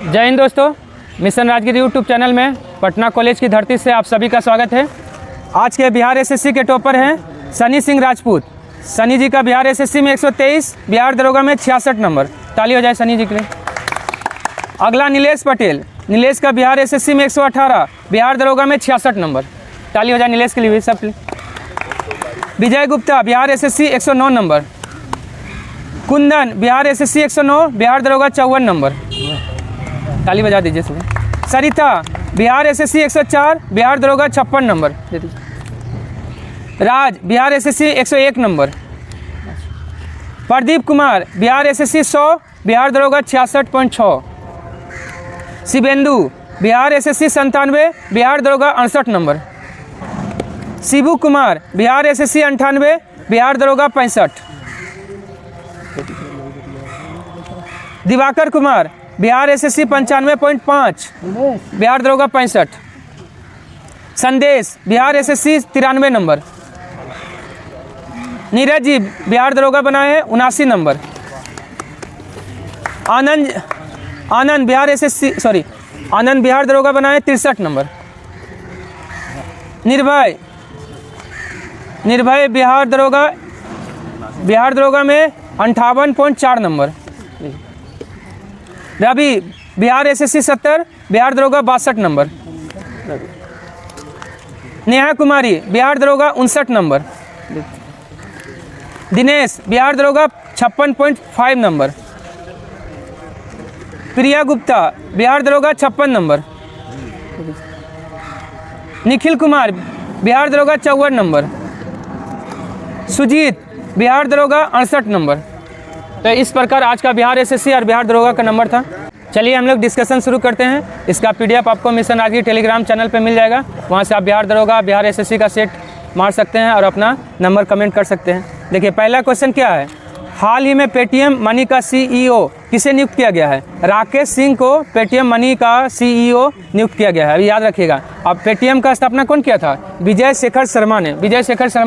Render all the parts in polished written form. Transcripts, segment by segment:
जय हिंद दोस्तों, mission Rajagiri YouTube channel में पटना कॉलेज की धरती से आप सभी का स्वागत है। आज के बिहार एसएससी के टॉपर हैं सनी सिंह राजपूत। सनी जी का बिहार एसएससी में 123, बिहार दरोगा में 66 नंबर। ताली हो जाए सनी जी के लिए। अगला नीलेश पटेल। नीलेश का बिहार एसएससी में 118, बिहार दरोगा में 66 नंबर। ताली हो जाए नीलेश के लिए भी, सब के लिए। विजय गुप्ता बिहार एसएससी 109 नंबर। कुंदन बिहार एसएससी 109, बिहार दरोगा 54 नंबर। ताली बजा दीजिए सुबह। सरिता बिहार एसएससी 104, बिहार दरोगा 56 नंबर। राज बिहार एसएससी 101 नंबर। प्रदीप कुमार बिहार एसएससी 100, बिहार दरोगा 66.6। शिवेंदु बिहार एसएससी 97, बिहार दरोगा 68 नंबर। शिबू कुमार बिहार एसएससी 98, बिहार दरोगा 65। दिवाकर कुमार बिहार एसएससी 95.5, बिहार दरोगा 65। संदेश बिहार एसएससी 93 नंबर। नीरज जी बिहार दरोगा बनाए हैं 79 नंबर। आनंद बिहार एसएससी आनंद बिहार दरोगा बनाए 63 नंबर। निर्भय बिहार दरोगा में 58.4 नंबर। रवि बिहार एसएससी 70, बिहार दरोगा 62 नंबर। नेहा कुमारी बिहार दरोगा 59 नंबर। दिनेश बिहार दरोगा 56.5 नंबर। प्रिया गुप्ता बिहार दरोगा 56 नंबर। निखिल कुमार बिहार दरोगा 54 नंबर। सुजीत बिहार दरोगा 68 नंबर। तो इस प्रकार आज का बिहार एसएससी और बिहार दरोगा का नंबर था। चलिए हम लोग डिस्कशन शुरू करते हैं। इसका पीडीएफ आपको मिशन राजगिरी टेलीग्राम चैनल पे मिल जाएगा। वहाँ से आप बिहार दरोगा, बिहार एसएससी का सेट मार सकते हैं और अपना नंबर कमेंट कर सकते हैं। देखिए पहला क्वेश्चन क्या है। हाल ही में पेटीएम मनी का सीईओ किसे नियुक्त किया गया है? राकेश सिंह को पेटीएम मनी का सीईओ नियुक्त किया गया है। अभी याद रखिएगा। अब पेटीएम का स्थापना कौन किया था? विजय शेखर शर्मा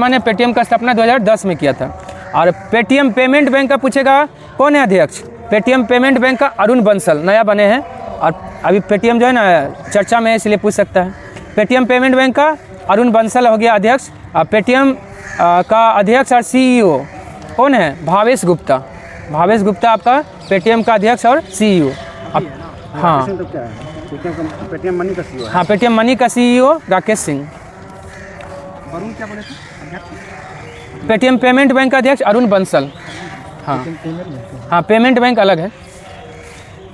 ने पेटीएम का स्थापना 2010 में किया था। और पेटीएम पेमेंट बैंक का पूछेगा कौन है अध्यक्ष? पेटीएम पेमेंट बैंक का अरुण बंसल नया बने हैं और अभी पेटीएम जो है ना चर्चा में है, इसलिए पूछ सकता है। पेटीएम पेमेंट बैंक का अरुण बंसल हो गया अध्यक्ष। और पेटीएम का अध्यक्ष और सीईओ कौन है? भावेश गुप्ता आपका पेटीएम का अध्यक्ष और सीईओ। हाँ पेटीएम मनी का CEO Rakesh Singh. Paytm payment bank का अध्यक्ष अरुण बंसल। हाँ पेमेंट बैंक अलग है।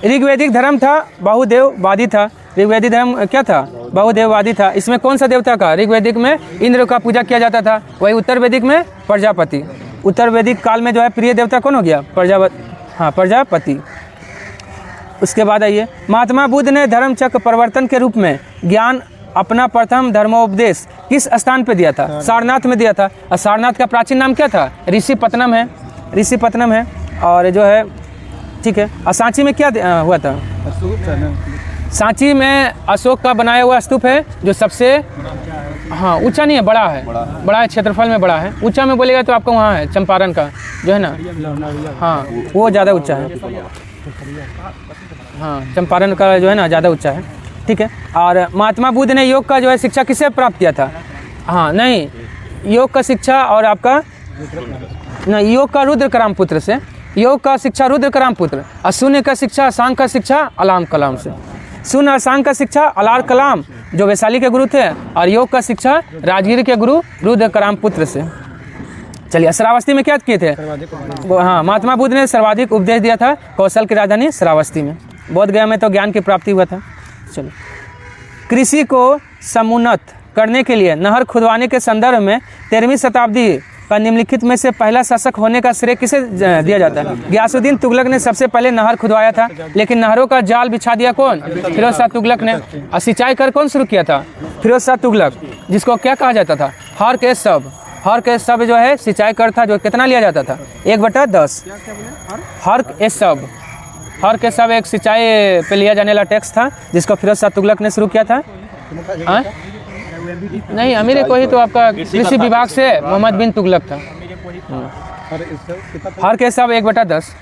ऋग्वैदिक धर्म था बहुदेववादी था। ऋग्वैदिक धर्म क्या था? बहुदेववादी था। इसमें कौन सा देवता का? ऋग्वैदिक में इंद्र का पूजा किया जाता था। वही उत्तर वैदिक में प्रजापति। उत्तर वैदिक काल में जो है प्रिय देवता कौन हो गया? प्रजापति। उसके बाद आइए, महात्मा बुद्ध ने धर्म चक्र परिवर्तन के रूप में ज्ञान अपना प्रथम धर्मोपदेश किस स्थान पे दिया था? सारनाथ में दिया था। और सारनाथ का प्राचीन नाम क्या था? ऋषिपत्तनम है। और जो है ठीक है। और सांची में क्या हुआ था? सांची में अशोक का बनाया हुआ स्तूप है जो सबसे ऊंचा नहीं है, बड़ा है, क्षेत्रफल में बड़ा है। ऊंचा में बोलेगा तो आपका वहाँ है चंपारण का जो है ना, वो ज़्यादा ऊंचा है। चंपारण का जो है ना ज़्यादा ऊंचा है। ठीक है। और महात्मा बुद्ध ने योग का जो है शिक्षा किससे प्राप्त किया था? योग का शिक्षा और आपका योग का रुद्रकराम पुत्र से। योग का शिक्षा रुद्रकराम पुत्र। और शून्य का शिक्षा, सांग का शिक्षा अलाम कलाम से। शून्य और सांग का शिक्षा अलार कलाम जो वैशाली के गुरु थे। और योग का शिक्षा राजगिरी के गुरु रुद्रकराम पुत्र से। चलिए श्रावस्ती में क्या किए थे? महात्मा बुद्ध ने सर्वाधिक उपदेश दिया था कौशल की राजधानी श्रावस्ती में। बोधगया में तो ज्ञान की प्राप्ति हुआ था। चलिए, कृषि को समुन्नत करने के लिए नहर खुदवाने के संदर्भ में 13वीं शताब्दी का निम्नलिखित में से पहला शासक होने का श्रेय किसे दिया जाता है? गयासुद्दीन तुगलक ने सबसे पहले नहर खुदवाया था। लेकिन नहरों का जाल बिछा दिया कौन? फिरोज शाह तुगलक ने। और सिंचाई कर कौन शुरू किया था? फिरोज शाह तुगलक, जिसको क्या कहा जाता था? हर के सब जो है सिंचाई कर था, जो कितना लिया जाता था? 1/10। हर के सब एक सिंचाई पे लिया जाने वाला टैक्स था, जिसको फिरोज शाह तुगलक ने शुरू किया था। नहीं, अमीर को ही तो आपका कृषि विभाग से मोहम्मद बिन तुगलक था। हर के सब 1/10।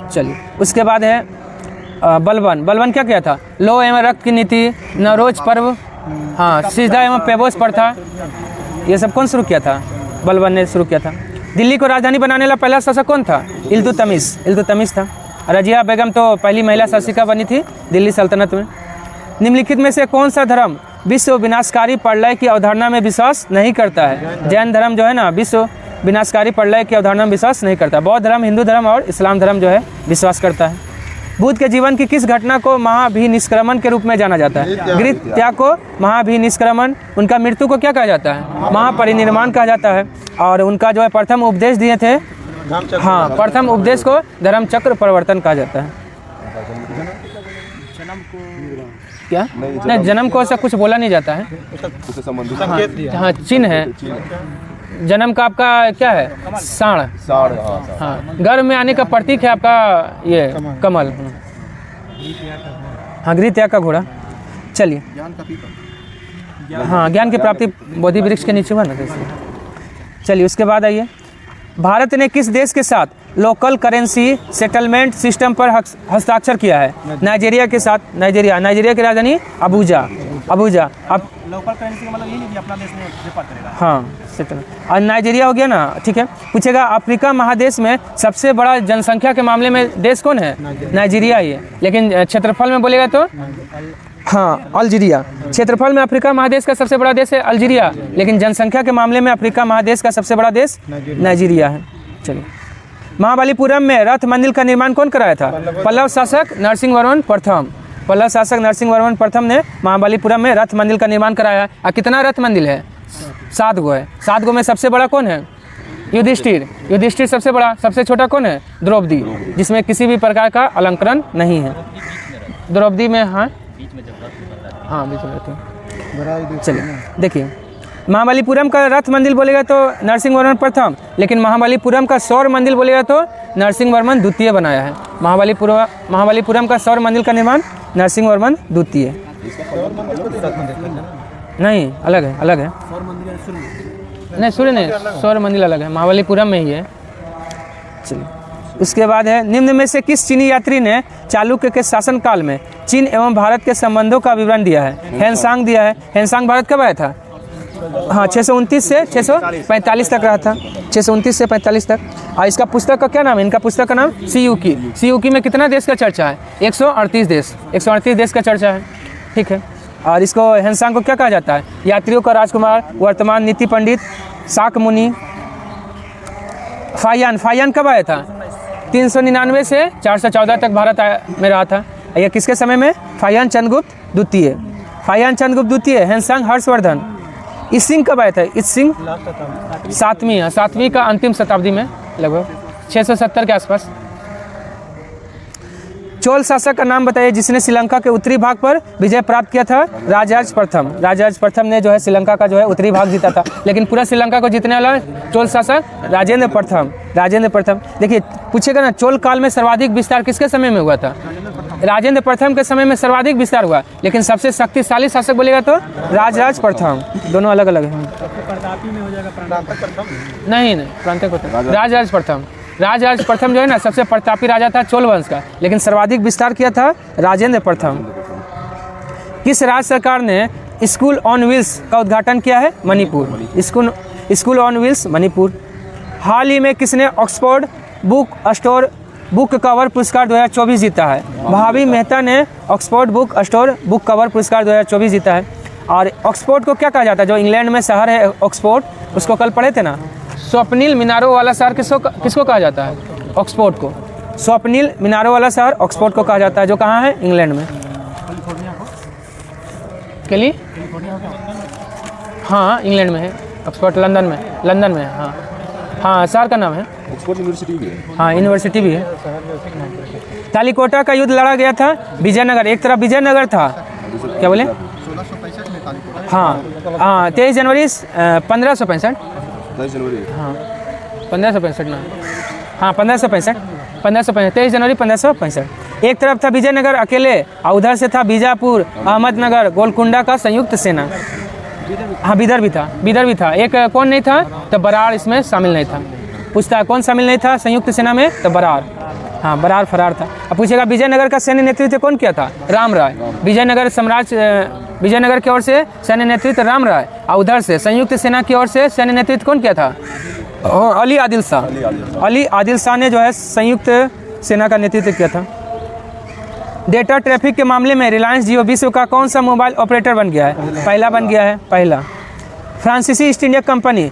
चलिए, उसके बाद है बलबन, बलबन क्या किया था? लो एवं रक्त की नीति, नवरोज पर्व, हाँ, सिजदा एवं पेबोस प्रथा, ये सब कौन शुरू किया था? बलबन ने शुरू किया था। दिल्ली को राजधानी बनाने वाला पहला शासक कौन था? इल्तुतमिश था। रजिया बेगम तो पहली महिला शासिका बनी थी दिल्ली सल्तनत में। निम्नलिखित में से कौन सा धर्म विश्व विनाशकारी प्रलय की अवधारणा में विश्वास नहीं करता है? जैन धर्म जो है ना, विश्व विनाशकारी प्रलय की अवधारणा में विश्वास नहीं करता। बौद्ध धर्म, हिंदू धर्म और इस्लाम धर्म जो है विश्वास करता है। बुद्ध के जीवन की किस घटना को महाभिनिष्क्रमण के रूप में जाना जाता है? गृह त्याग को महाभिनिष्क्रमण, उनका मृत्यु को क्या कहा जाता है? महापरिनिर्वाण कहा जाता है। और उनका जो है प्रथम उपदेश दिए थे, हाँ, प्रथम उपदेश को धर्मचक्र प्रवर्तन कहा जाता है। क्या नहीं, जन्म को ऐसा कुछ बोला नहीं जाता है। हाँ, चिन्ह है जन्म का। आपका क्या है? साढ़, हाँ, गर्भ में आने का प्रतीक है आपका ये कमल। हाँ, गृह त्याग का घोड़ा। चलिए, हाँ, ज्ञान की प्राप्ति बोधि वृक्ष के नीचे हुआ ना। चलिए, उसके बाद आइए, भारत ने किस देश के साथ लोकल करेंसी सेटलमेंट सिस्टम पर हस्ताक्षर किया है? नाइजीरिया के साथ। नाइजीरिया की राजधानी अबूजा। अब लोकल करेंसी का मतलब ये नहीं कि अपना देश में व्यापार करेगा। हाँ, सेटल और नाइजीरिया हो गया ना। ठीक है, पूछेगा अफ्रीका महादेश में सबसे बड़ा जनसंख्या के मामले में देश कौन है? नाइजीरिया ही है। लेकिन क्षेत्रफल में बोलेगा तो हाँ, अल्जीरिया। क्षेत्रफल में अफ्रीका महादेश का सबसे बड़ा देश है अल्जीरिया, लेकिन जनसंख्या के मामले में अफ्रीका महादेश का सबसे बड़ा देश नाइजीरिया है। चलिए, महाबलीपुरम में रथ मंदिर का निर्माण कौन कराया था? पल्लव शासक नरसिंहवर्मन प्रथम। पल्लव शासक नरसिंहवर्मन प्रथम ने महाबलीपुरम में रथ मंदिर का निर्माण कराया है। और कितना रथ मंदिर है? 7 गो है। 7 गो में सबसे बड़ा कौन है? युधिष्ठिर सबसे बड़ा। सबसे छोटा कौन है? द्रौपदी, जिसमें किसी भी प्रकार का अलंकरण नहीं है। द्रौपदी में हाँ बीच में रहते हैं। चलिए, देखिए, महाबलीपुरम का रथ मंदिर बोलेगा तो नरसिंहवर्मन प्रथम, लेकिन महाबलीपुरम का सौर मंदिर बोलेगा तो नरसिंहवर्मन द्वितीय बनाया है। महाबलीपुरम का सौर मंदिर का निर्माण नरसिंहवर्मन द्वितीय। नहीं, अलग है। नहीं, सूर्य नहीं, सौर मंदिर अलग है, महाबलीपुरम में ही है। चलिए, उसके बाद है, निम्न में से किस चीनी यात्री ने चालुक्य के शासनकाल में चीन एवं भारत के संबंधों का विवरण दिया है? हेनसांग दिया है। हेनसांग भारत कब आया था? हाँ, 629 से 645 तक रहा था। 629 से 45 तक। और इसका पुस्तक का क्या नाम है? इनका पुस्तक का नाम सीयूकी में कितना देश का चर्चा है? 138 देश। 138 देश का चर्चा है। ठीक है, और इसको हेनसांग को क्या कहा जाता है? यात्रियों का राजकुमार, वर्तमान नीति पंडित, शाक मुनि। फाहियान कब आया था? 399 से 414 तक भारत में रहा था। यह किसके समय में? फाहियान चंद्रगुप्त द्वितीय। हेनसांग हर्षवर्धन। ईसिंग कब आया था? ईसिंग 7वीं का अंतिम शताब्दी में, लगभग 670 के आसपास। चोल शासक का नाम बताइए जिसने श्रीलंका के उत्तरी भाग पर विजय प्राप्त किया था? राजराज प्रथम ने जो है श्रीलंका का जो है उत्तरी भाग जीता था। लेकिन पूरा श्रीलंका को जीतने वाला चोल शासक राजेंद्र प्रथम। देखिए, पूछेगा ना, चोल काल में सर्वाधिक विस्तार किसके समय में हुआ था? राजेंद्र प्रथम के समय में सर्वाधिक विस्तार हुआ, लेकिन सबसे शक्तिशाली शासक बोलेगा तो राजराज प्रथम। दोनों अलग अलग हैं। नहीं, प्रांतिक राजराज प्रथम जो है ना, सबसे प्रतापी राजा था चोल वंश का, लेकिन सर्वाधिक विस्तार किया था राजेंद्र प्रथम। किस राज्य सरकार ने स्कूल ऑन व्हील्स का उद्घाटन किया है? Manipur. School on wheels Manipur. हाल ही में किसने ऑक्सफोर्ड बुक कवर पुरस्कार 2024 जीता है? भाभी मेहता ने ऑक्सफोर्ड बुक कवर पुरस्कार 2024 जीता है। और ऑक्सफोर्ड को क्या कहा जाता है? जो इंग्लैंड में शहर है ऑक्सफोर्ड, उसको कल पढ़े थे ना, स्वप्निल मीनारों वाला शहर किसको कहा जाता है? ऑक्सफोर्ड को। स्वप्निल मीनारों वाला शहर ऑक्सफोर्ड को कहा जाता है, जो कहाँ है? इंग्लैंड में। हाँ, इंग्लैंड में है। ऑक्सफोर्ड लंदन में है। हाँ, शहर का नाम है। ऑक्सफोर्ड यूनिवर्सिटी भी है। हाँ, यूनिवर्सिटी भी है। तालीकोटा का युद्ध लड़ा गया था विजयनगर। एक तरफ विजयनगर था, क्या बोले? 23 जनवरी 1565। हाँ, 1565 ना। हाँ, 1565 23 जनवरी 1565। एक तरफ था विजयनगर अकेले, और उधर से था बीजापुर, अहमदनगर, गोलकुंडा का संयुक्त सेना। हाँ, बीदर भी था। एक कौन नहीं था? तो बराड़ इसमें शामिल नहीं था। पूछता है कौन शामिल नहीं था संयुक्त सेना में? तो बराड़। हाँ, बरार फरार था। अब पूछेगा विजयनगर का सैन्य नेतृत्व कौन किया था? राम राय। विजयनगर की ओर से सैन्य नेतृत्व राम राय, और उधर से संयुक्त सेना की ओर से सैन्य नेतृत्व कौन किया था? अली आदिल शाह। अली आदिल शाह ने जो है संयुक्त सेना का नेतृत्व किया था। डेटा ट्रैफिक के मामले में रिलायंस जियो विश्व का कौन सा मोबाइल ऑपरेटर बन गया है? पहला बन गया है, पहला। फ्रांसीसी ईस्ट इंडिया कंपनी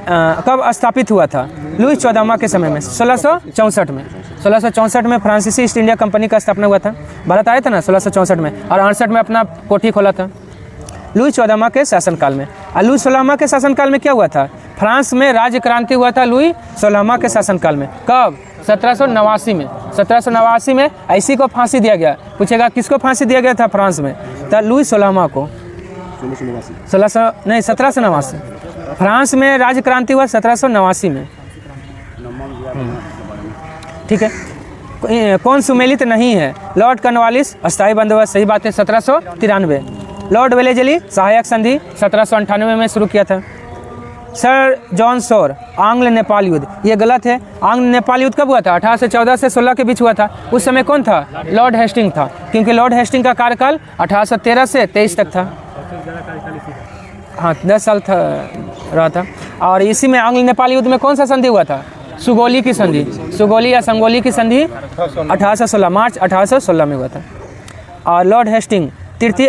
कब स्थापित हुआ था? लुई 14वां के समय में, 1664 में। 1664 में फ्रांसीसी ईस्ट इंडिया कंपनी का स्थापना हुआ था। भारत आया था ना 1664 में, और 68 में अपना कोठी खोला था लुई 14वां के शासनकाल में। और लुई 16वां के शासनकाल में क्या हुआ था? फ्रांस में राज्य क्रांति हुआ था लुई 16वां के शासनकाल में। कब? 1789 में। 1789 में ऐसी को फांसी दिया गया। पूछेगा किसको फांसी दिया गया था फ्रांस में? तो लुई 16वां को। 1789। फ्रांस में राज्य क्रांति हुआ 1789 में। ठीक है। कौन सुमेलित नहीं है? लॉर्ड कॉर्नवालिस, अस्थायी बंदोबस्त, सही बात है, 1793। लॉर्ड वेलेजली, सहायक संधि, 1798 में शुरू किया था। सर जॉन शोर, आंग्ल नेपाल युद्ध, ये गलत है। आंग्ल नेपाल युद्ध कब हुआ था? 1814 से 16 के बीच हुआ था। उस समय कौन था? लॉर्ड हेस्टिंग था, क्योंकि लॉर्ड हेस्टिंग का कार्यकाल 1813 से 23 तक था। हाँ, 10 साल था रहा था। और इसी में आंग्ल नेपाल युद्ध में कौन सा संधि हुआ था? सुगोली की संधि, सुगोली या संगोली की संधि 1816, मार्च 1816 में हुआ था। और लॉर्ड हेस्टिंग तृतीय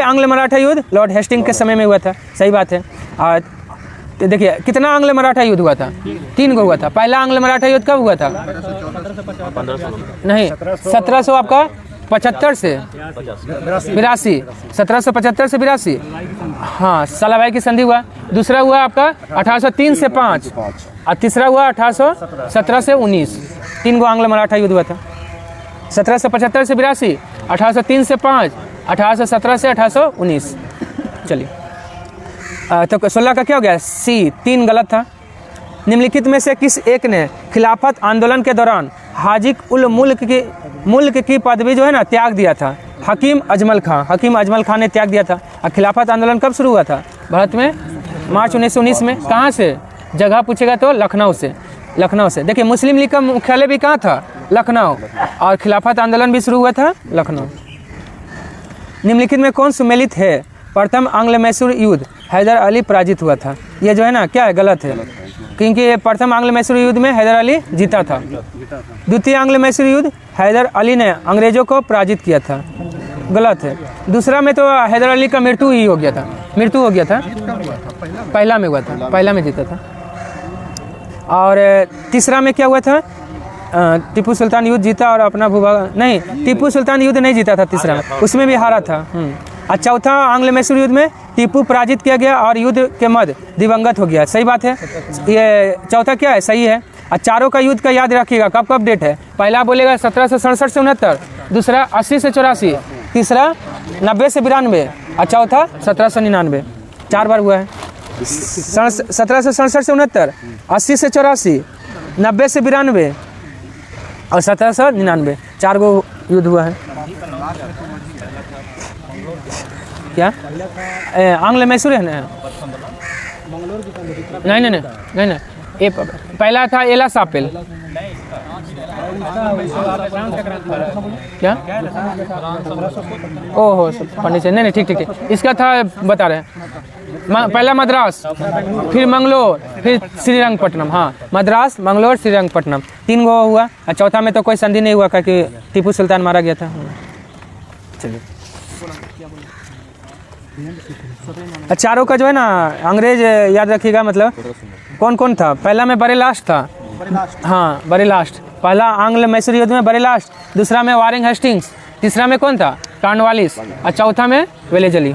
आंग्ल मराठा युद्ध लॉर्ड हेस्टिंग के समय में हुआ था, सही बात है। और देखिए कितना आंग्ल मराठा युद्ध हुआ था? 3 को हुआ था। पहला आंग्ल मराठा युद्ध कब हुआ था? नहीं, 1700 आपका 75 से 82, 1775 से 82। हाँ, सालाभाई की संधि हुआ। दूसरा हुआ आपका 1803 से 5, और तीसरा हुआ 1817 से 19। 3 गो आंग्ल मराठा युद्ध हुआ था। 1775 से 82, 1803 से 5, 1817 से 1819। चलिए, तो 16 का क्या हो गया? सी, 3 गलत था। निम्नलिखित में से किस एक ने खिलाफत आंदोलन के दौरान हाजिक उल मुल्क की पदवी जो है ना त्याग दिया था? हकीम अजमल खां। हकीम अजमल खां ने त्याग दिया था। और खिलाफत आंदोलन कब शुरू हुआ था भारत में? मार्च 1919 में। कहाँ से? जगह पूछेगा तो लखनऊ से। लखनऊ से। देखिए मुस्लिम लीग का मुख्यालय भी कहाँ था? लखनऊ। और खिलाफत आंदोलन भी शुरू हुआ था लखनऊ। निम्नलिखित में कौन सुमेलित है? प्रथम आंग्ल मैसूर युद्ध हैदर अली पराजित हुआ था। ये जो है ना क्या है? गलत है, क्योंकि प्रथम आंग्ल मैसूर युद्ध में हैदर अली जीता था। द्वितीय आंग्ल मैसूर युद्ध हैदर अली ने अंग्रेजों को पराजित किया था, गलत है। दूसरा में तो हैदर अली का मृत्यु ही हो गया था, मृत्यु हो गया था। पहला में हुआ था, पहला में जीता था। और तीसरा में क्या हुआ था? टीपू सुल्तान युद्ध जीता और अपना भूभाग, नहीं, टीपू सुल्तान युद्ध नहीं जीता था तीसरा में, उसमें भी हारा था। और चौथा आंग्ल मैसूर युद्ध में टीपू पराजित किया गया और युद्ध के मध्य दिवंगत हो गया, सही बात है। ये चौथा क्या है? सही है। और चारों का युद्ध का याद रखिएगा, कब कब डेट है। पहला बोलेगा 1767 से 69, दूसरा 80 से 84, तीसरा 90 से 92, और चौथा 1799। 4 बार हुआ है। 1767 से 69, 80 से 84, 90 से 92 और 1799। 4 गो युद्ध हुआ है। क्या आंग्ल मैसूर है ना? नहीं, ये पहला था एला सापेल। क्या? ओहो पंडित, नहीं ठीक। इसका था बता रहे हैं। पहला मद्रास, फिर मंगलोर, फिर श्रीरंगपट्टनम। हाँ, मद्रास, मंगलोर, श्रीरंगपट्टनम 3 गो हुआ। और चौथा में तो कोई संधि नहीं हुआ क्योंकि टीपू सुल्तान मारा गया था। चलिए, चारों का जो है ना अंग्रेज याद रखिएगा, मतलब कौन कौन था। पहला में बरेलास्ट था। हाँ, बरेलास्ट। पहला आंग्ल मैसूर युद्ध में बरेलास्ट, दूसरा में वारिंग हेस्टिंग्स, तीसरा में कौन था? कॉर्नवालिस, और चौथा में वेलेजली।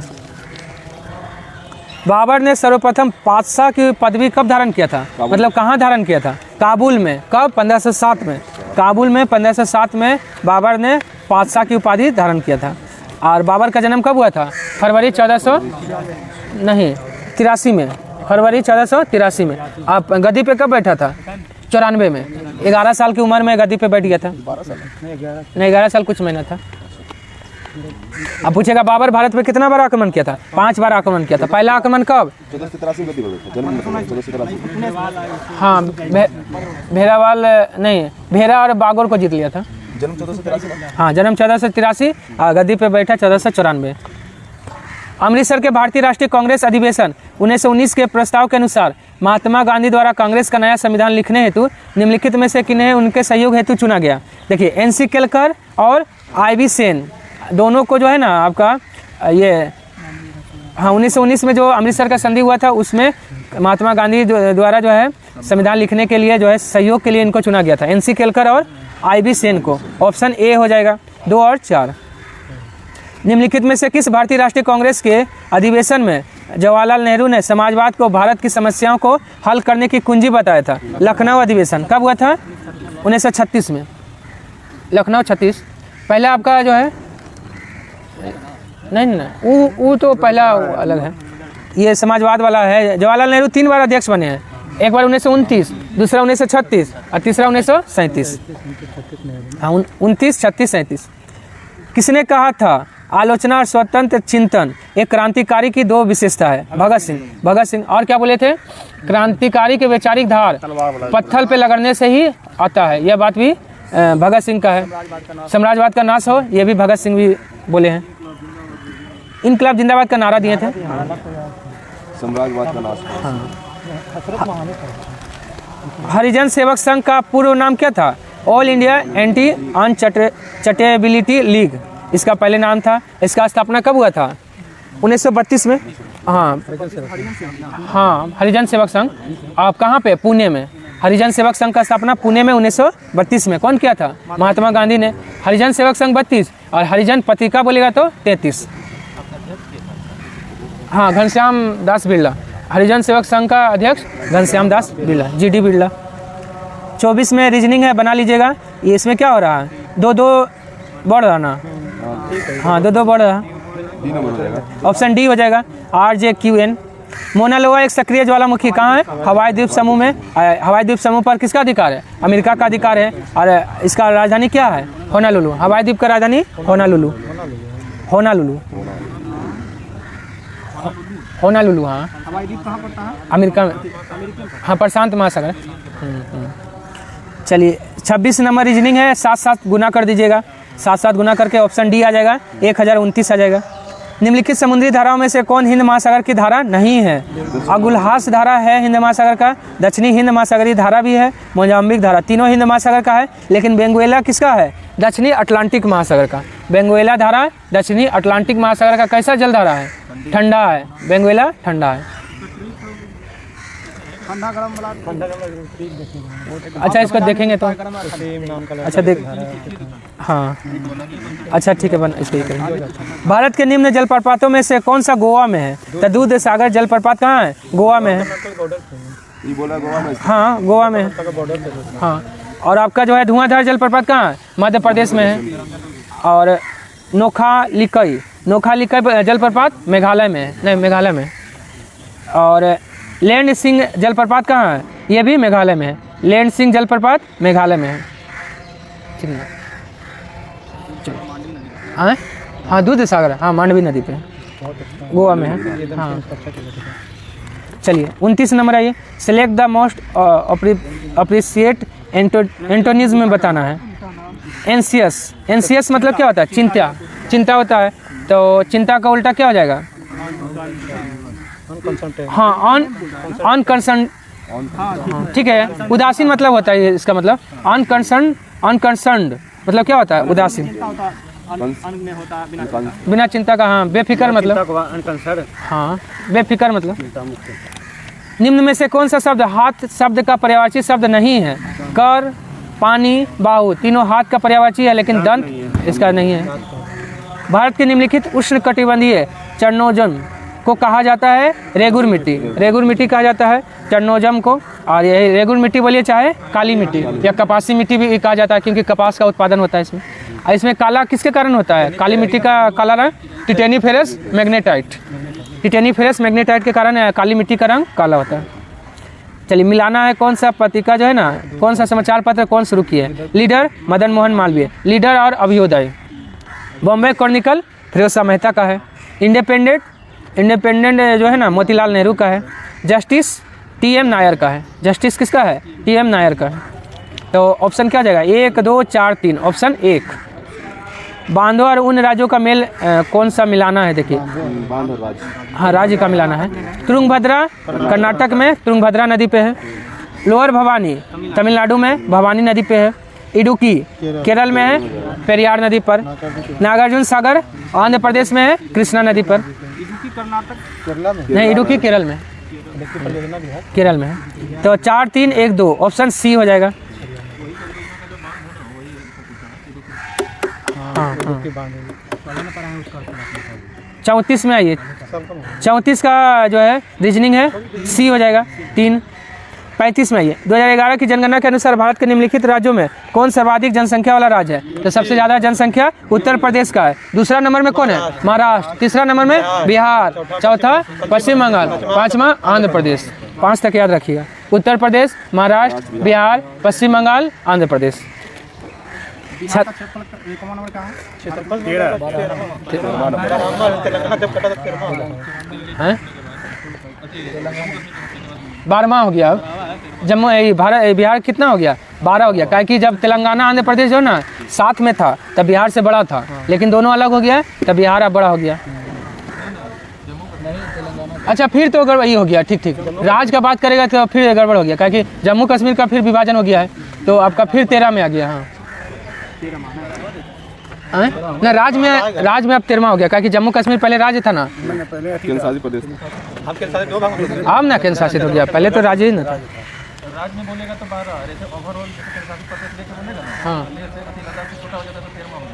बाबर ने सर्वप्रथम पातशाह की पदवी कब धारण किया था? मतलब कहाँ धारण किया था? काबुल में। कब? 1507 में। काबुल में 1507 में बाबर ने पातशाह की उपाधि धारण किया था। और बाबर का जन्म कब हुआ था? फरवरी 1483 में। फरवरी 1483 में। आप गद्दी पे कब बैठा था? 94 में। 11 साल की उम्र में गद्दी पे बैठ गया था। नहीं, 11 साल कुछ महीना था। अब पूछेगा बाबर भारत पे कितना बार आक्रमण किया था? 5 बार आक्रमण किया था। पहला आक्रमण कब? 1483 हाँ, भेरावाल नहीं, भेरा और बागोर को जीत लिया था। जन्म 1483 हाँ, जन्म 1483, गद्दी पे बैठा 1494। अमृतसर के भारतीय राष्ट्रीय कांग्रेस अधिवेशन 1919 के प्रस्ताव के अनुसार महात्मा गांधी द्वारा कांग्रेस का नया संविधान लिखने हेतु निम्नलिखित में से किन्हें उनके सहयोग हेतु चुना गया? देखिए, एनसी केलकर और आईवी सेन दोनों को जो है ना आपका ये हाँ 1919 में जो अमृतसर का संधि हुआ था उसमें महात्मा गांधी द्वारा जो है संविधान लिखने के लिए जो है सहयोग के लिए इनको चुना गया था, एनसी केलकर और आईवी सेन को। ऑप्शन ए हो जाएगा 2 और 4। निम्नलिखित में से किस भारतीय राष्ट्रीय कांग्रेस के अधिवेशन में जवाहरलाल नेहरू ने समाजवाद को भारत की समस्याओं को हल करने की कुंजी बताया था? लखनऊ अधिवेशन कब हुआ था? 1936 में, लखनऊ 36। पहला आपका जो है नहीं वो तो पहला अलग है, ये समाजवाद वाला है। जवाहरलाल नेहरू 3 बार अध्यक्ष बने हैं, एक बार 1929, दूसरा 1936 और तीसरा 1937। हाँ 29, 36, 37। किसने कहा था आलोचना और स्वतंत्र चिंतन एक क्रांतिकारी की 2 विशेषता है? भगत सिंह। और क्या बोले थे? क्रांतिकारी के वैचारिक धार पत्थर पे लगने से ही आता है, यह बात भी भगत सिंह का है। साम्राज्यवाद का नाश हो, ये भी भगत सिंह भी बोले हैं। इनकलाब जिंदाबाद का नारा दिए थे। साम्राज्यवाद का नाश। हरिजन सेवक संघ का पूर्व नाम क्या था? ऑल इंडिया एंटी अनचटेबिलिटी लीग इसका पहले नाम था। इसका स्थापना कब हुआ था? 1932 में। हाँ, हरिजन सेवक संघ। आप कहाँ पे? पुणे में। हरिजन सेवक संघ का स्थापना पुणे में 1932 में। कौन किया था? महात्मा गांधी ने। हरिजन सेवक संघ 32 और हरिजन पत्रिका बोलेगा तो 33। हाँ, घनश्याम दास बिरला। हरिजन सेवक संघ का अध्यक्ष घनश्याम दास बिरला, जीडी बिरला। 24 में रीजनिंग है, बना लीजिएगा। ये इसमें क्या हो रहा है? 2-2 बढ़ रहा ना? हाँ 2-2 बढ़ रहा। ऑप्शन डी हो जाएगा, RJQN। मोना लोआ एक सक्रिय ज्वालामुखी कहाँ है? हवाई द्वीप समूह में। हवाई द्वीप समूह पर किसका अधिकार है? अमेरिका का अधिकार है। और इसका राजधानी क्या है? होनालुलु। हवाई द्वीप का राजधानी होनालुलु। हाँ। हवाई द्वीप कहाँ पड़ता है? अमेरिका में। हाँ, प्रशांत महासागर। चलिए 26 नंबर रीजनिंग है, 7-7 गुना कर दीजिएगा। 7-7 गुना करके ऑप्शन डी आ जाएगा, 1029 आ जाएगा। निम्नलिखित समुद्री धाराओं में से कौन हिंद महासागर की धारा नहीं है? अगुलहास धारा है हिंद महासागर का, दक्षिणी हिंद महासागरीय धारा भी है, मोजाम्बिक धारा, तीनों हिंद महासागर का है। लेकिन बेंगुएला किसका है? दक्षिणी अटलांटिक महासागर का। बेंगुएला धारा दक्षिणी अटलांटिक महासागर का कैसा जल धारा है? ठंडा है। बेंगुएला ठंडा है। अच्छा, इसको देखेंगे तो अच्छा देख। हाँ अच्छा ठीक है, इसको ही करेंगे। भारत के निम्न जलप्रपातों में से कौन सा गोवा में है? तो दूध सागर जलप्रपात कहाँ है? गोवा में है। हाँ गोवा में है। हाँ, और आपका जो है धुआंधार जलप्रपात कहाँ है? मध्य प्रदेश में है। और नोखालिकई जलप्रपात मेघालय में है। नहीं, मेघालय में। और लैंड सिंह जलप्रपात कहाँ है? ये भी मेघालय में है। लैंड सिंह जलप्रपात मेघालय में है। ठीक है। हाँ दूध सागर, हाँ मांडवी नदी पे गोवा में है। हाँ चलिए 29 नंबर आइए। Select the most appreciate antonyms में बताना है। एंसियस मतलब क्या होता है? चिंता होता है। तो चिंता का उल्टा क्या हो जाएगा? हाँ अनकंसर्न। ठीक है, उदासीन मतलब होता है इसका मतलब। अनकंसर्न्ड मतलब क्या होता है? उदासीन, बिना चिंता का। हाँ बेफिक्र मतलब। हाँ बेफिक्र मतलब। निम्न में से कौन सा शब्द हाथ शब्द का पर्यायवाची शब्द नहीं है? कर, पानी, बाहु तीनों हाथ का पर्यायवाची है, लेकिन दंत इसका नहीं है। भारत के निम्नलिखित उष्ण कटिबंधीय चरणोजम को कहा जाता है रेगुर मिट्टी। रेगुर मिट्टी कहा जाता है चरणोजम को। और ये रेगुर मिट्टी बोलिए चाहे काली मिट्टी या कपासी मिट्टी भी कहा जाता है, क्योंकि कपास का उत्पादन होता है इसमें। और इसमें काला किसके कारण होता है? काली मिट्टी का काला रंग टिटेनीफेरस मैग्नेटाइट। टिटेनीफेरस मैग्नेटाइट के कारण काली मिट्टी का रंग काला होता है। चलिए मिलाना है कौन सा पत्रिका जो है ना, कौन सा समाचार पत्र कौन शुरू किया है? लीडर मदन मोहन मालवीय। लीडर और अभ्युदय। बॉम्बे क्रॉनिकल फिरोज शाह मेहता का है। इंडिपेंडेंट जो है ना मोतीलाल नेहरू का है। Justice TM. नायर का है। जस्टिस किसका है? टी.एम. नायर का है। तो ऑप्शन क्या हो जाएगा? 1 2 4 3 ऑप्शन 1। बांधो और उन राज्यों का मेल कौन सा मिलाना है? देखिए बांध और राज्य। हाँ, राज्य का मिलाना है। तुंगभद्रा कर्नाटक में तुंगभद्रा नदी पे है। लोअर भवानी तमिलनाडु में भवानी नदी पे है। इडुक्की केरल में है पेरियार नदी पर। नागार्जुन सागर आंध्र प्रदेश में है कृष्णा नदी पर। नहीं, इडुक्की केरल में, केरल में है। तो 4 3 1 2 ऑप्शन सी हो जाएगा। हाँ, 34 में आइए। 34 का जो है रीजनिंग है, सी हो जाएगा 3। 35 में आइए। 2011 की जनगणना के अनुसार भारत के निम्नलिखित राज्यों में कौन सर्वाधिक जनसंख्या वाला राज्य है? तो सबसे ज़्यादा जनसंख्या उत्तर प्रदेश का है। दूसरा नंबर में कौन है? महाराष्ट्र। तीसरा नंबर में बिहार। चौथा पश्चिम बंगाल। पाँचवा आंध्र प्रदेश। 5 तक याद रखिएगा। उत्तर प्रदेश, महाराष्ट्र, बिहार, पश्चिम बंगाल, आंध्र प्रदेश। हैं? 12वां हो गया। अब जम्मू बिहार कितना हो गया? 12 हो गया। क्या कि जब तेलंगाना आंध्र प्रदेश जो ना साथ में था तब बिहार से बड़ा था, लेकिन दोनों अलग हो गया तब बिहार अब बड़ा हो गया। अच्छा, फिर तो गड़बड़ी हो गया। ठीक राज्य का बात करेगा तो फिर गड़बड़ हो गया, क्या कि जम्मू कश्मीर का फिर विभाजन हो गया है, तो आपका फिर 13 में आ गया। हाँ ना, राज्य में अब 13वां हो गया, क्या कि जम्मू कश्मीर पहले राज्य था ना। केंद्र शासित प्रदेश। अब ना केंद्र शासित हो गया, पहले तो राज्य ही ना था। राज्य में बोलेगा तो 12, ओवरऑल केंद्र शासित प्रदेश लेके बोलेगा ना। हाँ, छोटा हो जाता तो 13वां हो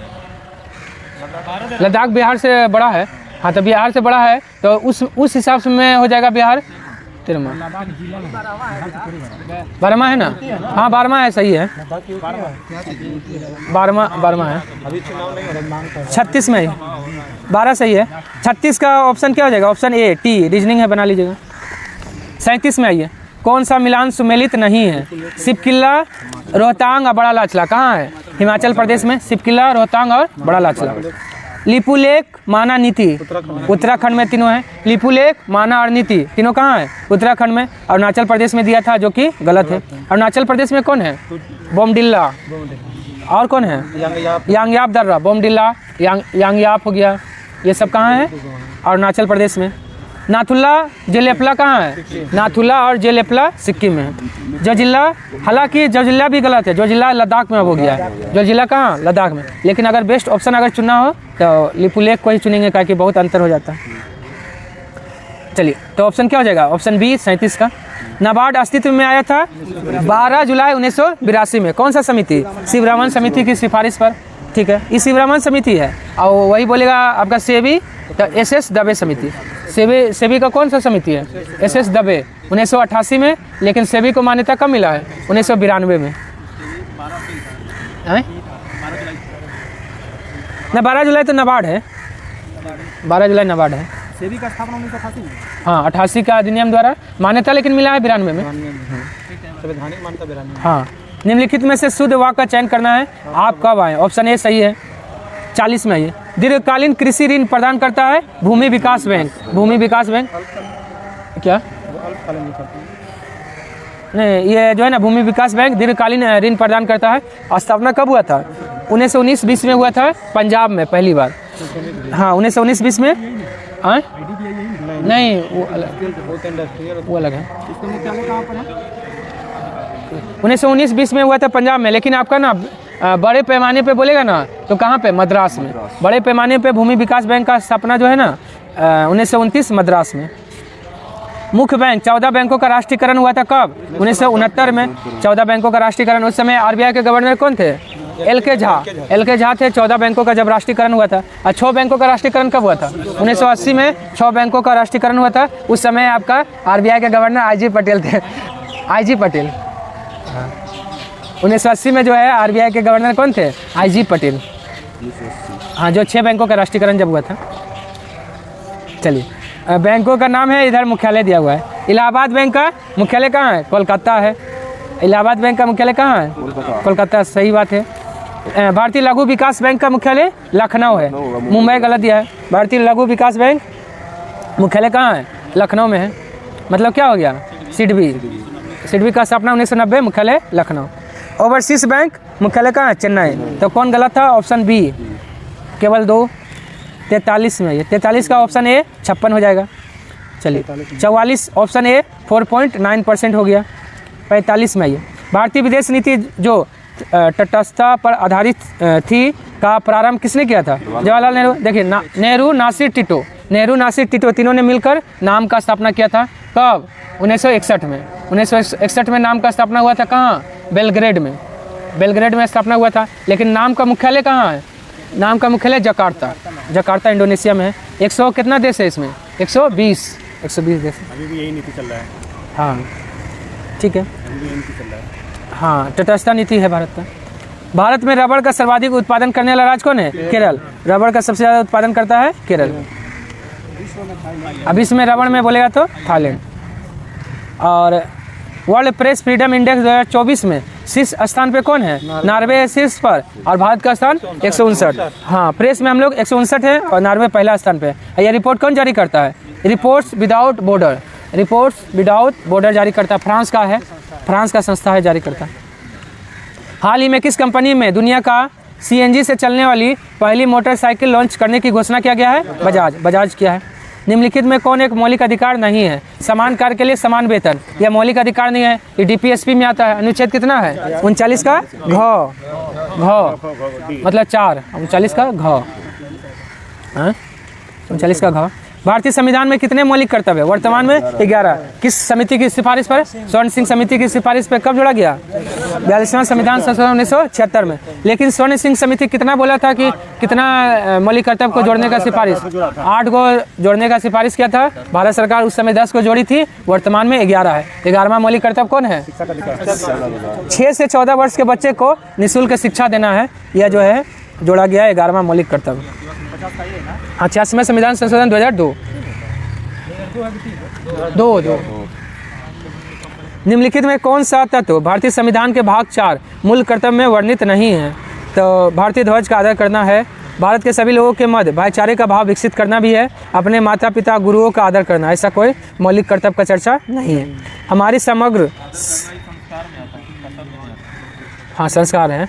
जाएगा। लद्दाख बिहार से बड़ा है। हाँ, तो बिहार से बड़ा है तो उस हिसाब से में हो जाएगा बिहार 13वां। 12वां है ना? हाँ, 12वां है, सही है। 12वां है। 36 में 12 सही है। 36 का ऑप्शन क्या हो जाएगा? ऑप्शन ए टी रीजनिंग है, बना लीजिएगा। 37 में आइए। कौन सा मिलान सुमेलित नहीं है? सिपकिला, रोहतांग और बड़ा लाचला कहाँ है? हिमाचल प्रदेश में सिपकिला, रोहतांग और बड़ा लाचला। लिपुलेख, माना, नीति उत्तराखंड में तीनों हैं। लिपुलेख, माना और नीति तीनों कहाँ है? उत्तराखंड में। अरुणाचल प्रदेश में दिया था, जो कि गलत है। अरुणाचल प्रदेश में कौन है? बोमडिल्ला। और कौन है? यांगयाप दर्रा। बोमडिल्ला, यांगयाप हो गया। ये सब कहाँ है? अरुणाचल प्रदेश में। नाथुला जेलेपला कहाँ है? नाथुला और जेलेपला सिक्किम में है। जोजिला, हालांकि जोजिला भी गलत है, जोजिला लद्दाख में हो गया है। जोजिला कहाँ? लद्दाख में। लेकिन अगर बेस्ट ऑप्शन अगर चुनना हो तो लिपुलेख को ही चुनेंगे, क्या कि बहुत अंतर हो जाता है। चलिए, तो ऑप्शन क्या हो जाएगा? ऑप्शन बी 37 का। नाबार्ड अस्तित्व में आया था 12 जुलाई 1982 में। कौन सा समिति? शिवरामन समिति की सिफारिश पर। ठीक है, ये शिवरामन समिति है। और वही बोलेगा आपका सेबी, तो एस दबे समिति। सेबी का कौन सा समिति है? एस दबे 1988 में। लेकिन सेबी को मान्यता कब मिला है? 1992 में। ना 12 जुलाई तो नाबार्ड है। 12 जुलाई नाबार्ड है। सेबी का स्थापना 1988 में। हाँ, 88 का अधिनियम द्वारा मान्यता, लेकिन मिला है 92 में। संवैधानिक मान्यता 92। हाँ, निम्नलिखित में से शुद्ध वाक्य का चयन करना है। आप कब आए? ऑप्शन ए सही है। 40 में आइए। दीर्घकालीन कृषि ऋण प्रदान करता है भूमि विकास बैंक। भूमि विकास बैंक क्या? नहीं, ये जो है ना भूमि विकास बैंक दीर्घकालीन ऋण प्रदान करता है। स्थापना कब हुआ था? 1919-20 में हुआ था, पंजाब में पहली बार। हाँ, 1919-20 में। हाँ नहीं, वो अलग है। 1919-20 में हुआ था पंजाब में। लेकिन आपका ना बड़े पैमाने पे बोलेगा ना तो कहाँ पे? मद्रास में। बड़े पैमाने पे भूमि विकास बैंक का स्थापना जो है ना 1929 मद्रास में। मुख्य बैंक 14 बैंकों का राष्ट्रीयकरण हुआ था कब? 1969 में 14 बैंकों का राष्ट्रीयकरण। उस समय आरबीआई के गवर्नर कौन थे? एल के झा थे। 14 बैंकों का जब राष्ट्रीयकरण हुआ था। और 6 बैंकों का राष्ट्रीयकरण कब हुआ था? 1980 में 6 बैंकों का राष्ट्रीयकरण हुआ था। उस समय आपका आरबीआई के गवर्नर आई.जी. पटेल थे। आई.जी. पटेल। 1980 में जो है आरबीआई के गवर्नर कौन थे? आई.जी. पटेल। हाँ, जो 6 बैंकों का राष्ट्रीयकरण जब हुआ था। चलिए, बैंकों का नाम है, इधर मुख्यालय दिया हुआ है। इलाहाबाद बैंक का मुख्यालय कहाँ है? कोलकाता है। इलाहाबाद बैंक का मुख्यालय कहाँ है? कोलकाता। सही बात है। भारतीय लघु विकास बैंक का मुख्यालय लखनऊ है, मुंबई गलत दिया है। भारतीय लघु विकास बैंक मुख्यालय कहाँ है? लखनऊ में है। मतलब क्या हो गया? सिडबी का स्थापना 1990, मुख्यालय लखनऊ। ओवरसीज बैंक मुख्यालय कहाँ है? चेन्नई। तो कौन गलत था? ऑप्शन बी, केवल 2। 43 में, ये 43 का ऑप्शन ए 56 हो जाएगा। चलिए 44, ऑप्शन ए 4.9% हो गया। 45 में ये भारतीय विदेश नीति जो तटस्थता पर आधारित थी का प्रारंभ किसने किया था? जवाहरलाल नेहरू। देखिए नेहरू, नासिर, टिटो तीनों ने मिलकर नाम का स्थापना किया था। कब? 1961 में। 1961 में नाम का स्थापना हुआ था। कहाँ? बेलग्रेड में स्थापना हुआ था। लेकिन नाम का मुख्यालय कहाँ है? नाम का मुख्यालय जकार्ता इंडोनेशिया में है। 100 कितना देश है इसमें? 120 देश। अभी भी यही नीति चल रहा है। हाँ ठीक है, अभी भी यही नीति चल रहा है। हाँ तटस्थता नीति है भारत का। भारत में रबड़ का सर्वाधिक उत्पादन करने वाला राज्य कौन है? केरल। रबड़ का सबसे ज़्यादा उत्पादन करता है केरल। अब इसमें रबड़ में बोलेगा तो थाईलैंड। और वर्ल्ड प्रेस फ्रीडम इंडेक्स 2024 में शीर्ष स्थान पे कौन है? नॉर्वे है शीर्ष पर, और भारत का स्थान 159। हाँ, प्रेस में हम लोग 159 है और नॉर्वे पहला स्थान पे है। यह रिपोर्ट कौन जारी करता है? रिपोर्ट्स विदाउट बॉर्डर जारी करता है। फ्रांस का है, फ्रांस का संस्था है जारी करता। हाल ही में किस कंपनी में दुनिया का CNG से चलने वाली पहली मोटरसाइकिल लॉन्च करने की घोषणा किया गया है? बजाज किया है। निम्नलिखित में कौन एक मौलिक अधिकार नहीं है? समान कार्य के लिए समान वेतन, यह मौलिक अधिकार नहीं है। ये DPSP में आता है। अनुच्छेद कितना है? 39 का घ, मतलब 4, 39 का घ, 39 का घ। भारतीय संविधान में कितने मौलिक कर्तव्य? वर्तमान में 11। किस समिति की सिफारिश पर? स्वर्ण सिंह समिति की सिफारिश पर कब जोड़ा गया? 42वां संविधान संशोधन 1976 में। लेकिन स्वर्ण सिंह समिति कितना बोला था कि कितना मौलिक कर्तव्य को जोड़ने का सिफारिश? 8 को जोड़ने का सिफारिश किया था भारत सरकार। उस समय 10 को जोड़ी थी, वर्तमान में 11 है। 11वां मौलिक कर्तव्य कौन है? 6 से 14 वर्ष के बच्चे को निःशुल्क शिक्षा देना है। यह जो है जोड़ा गया 11वां मौलिक कर्तव्य। 86वां संविधान संशोधन 2002। निम्नलिखित में कौन सा तत्व भारतीय संविधान के भाग 4 मूल कर्तव्य में वर्णित नहीं है? तो भारतीय ध्वज का आदर करना है, भारत के सभी लोगों के मध्य भाईचारे का भाव विकसित करना भी है, अपने माता पिता गुरुओं का आदर करना। ऐसा कोई मौलिक कर्तव्य का चर्चा नहीं है। हमारी समग्र संस्कार है।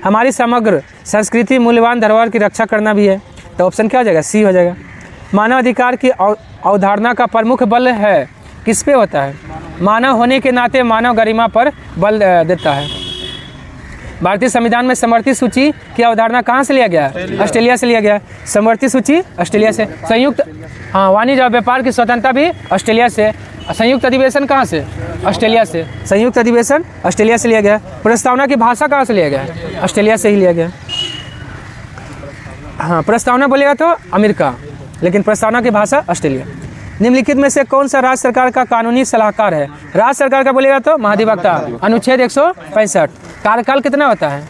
हमारी समग्र संस्कृति मूल्यवान धरोहर की रक्षा करना भी है। तो ऑप्शन क्या हो जाएगा? सी हो जाएगा। मानव अधिकार की अवधारणा का प्रमुख बल है किस पे होता है? मानव होने के नाते मानव गरिमा पर बल देता है। भारतीय संविधान में समवर्ती सूची की अवधारणा कहाँ से लिया गया है? ऑस्ट्रेलिया से लिया गया है। समवर्ती सूची ऑस्ट्रेलिया से। संयुक्त वाणिज्य और व्यापार की स्वतंत्रता भी ऑस्ट्रेलिया से। संयुक्त अधिवेशन कहाँ से? ऑस्ट्रेलिया से। संयुक्त अधिवेशन ऑस्ट्रेलिया से लिया गया। प्रस्तावना की भाषा कहाँ से लिया गया है? ऑस्ट्रेलिया से ही लिया गया। हाँ, प्रस्तावना बोलेगा तो अमेरिका, लेकिन प्रस्तावना की भाषा ऑस्ट्रेलिया। निम्नलिखित में से कौन सा राज्य सरकार का कानूनी सलाहकार है? राज्य सरकार का बोलेगा तो महाधिवक्ता। अनुच्छेद 165। कार्यकाल कितना होता है?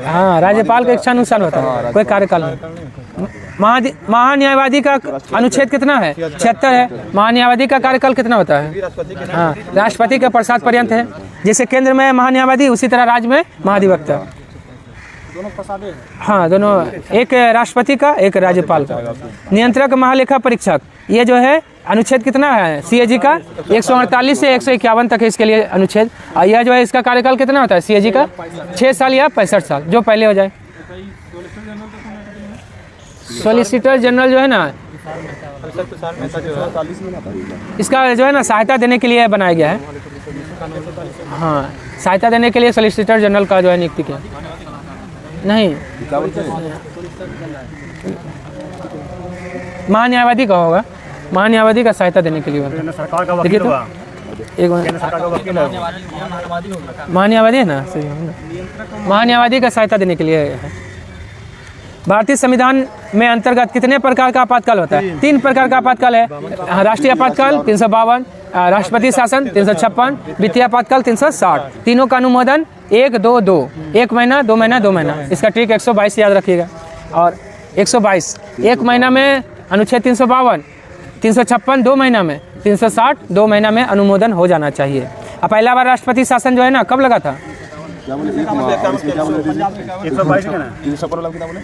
हाँ, राज्यपाल के इच्छानुसार होता है, कोई कार्यकाल नहीं। महान्यायवादी का अनुच्छेद कितना है? 76 है। महान्यायवादी का कार्यकाल कितना होता है? हाँ, राष्ट्रपति के प्रसाद पर्यंत है। जैसे केंद्र में महान्यायवादी, उसी तरह राज्य में महाधिवक्ता। हाँ, दोनों, एक राष्ट्रपति का, एक राज्यपाल का। नियंत्रक महालेखा परीक्षक, ये जो है अनुच्छेद कितना है? CAG का 148 से 151 तक है इसके लिए अनुच्छेद। और यह जो है इसका कार्यकाल कितना होता है CAG का? 6 साल या 65 साल, जो पहले हो जाए। सॉलिसिटर जनरल जो है ना, इसका जो है ना सहायता देने के लिए बनाया गया है। हाँ, सहायता देने के लिए सॉलिसिटर जनरल का जो है नियुक्ति किया। नहीं, महान्यायवादी का होगा। महान्यायवादी का सहायता देने के लिए देखिए तो एक महान्यायवादी है ना, सही है ना, महान्यायवादी का सहायता देने के लिए है। भारतीय संविधान में अंतर्गत कितने प्रकार का आपातकाल होता है? 3 प्रकार का आपातकाल है। राष्ट्रीय आपातकाल 352, राष्ट्रपति शासन 356, वित्तीय आपातकाल 360। तीनों का अनुमोदन 1, 2, 2, 1 महीना, 2 महीना, 2 महीना। इसका ट्रिक 122 याद रखिएगा। और 122 1 महीना में अनुच्छेद 352, 356 2 महीना में, 360 2 महीना में अनुमोदन हो जाना चाहिए। अब पहला बार राष्ट्रपति शासन जो है ना कब लगा था? क्या बोले? इसमें क्या बोले? 122 का ना 356 वाला कितना बोले?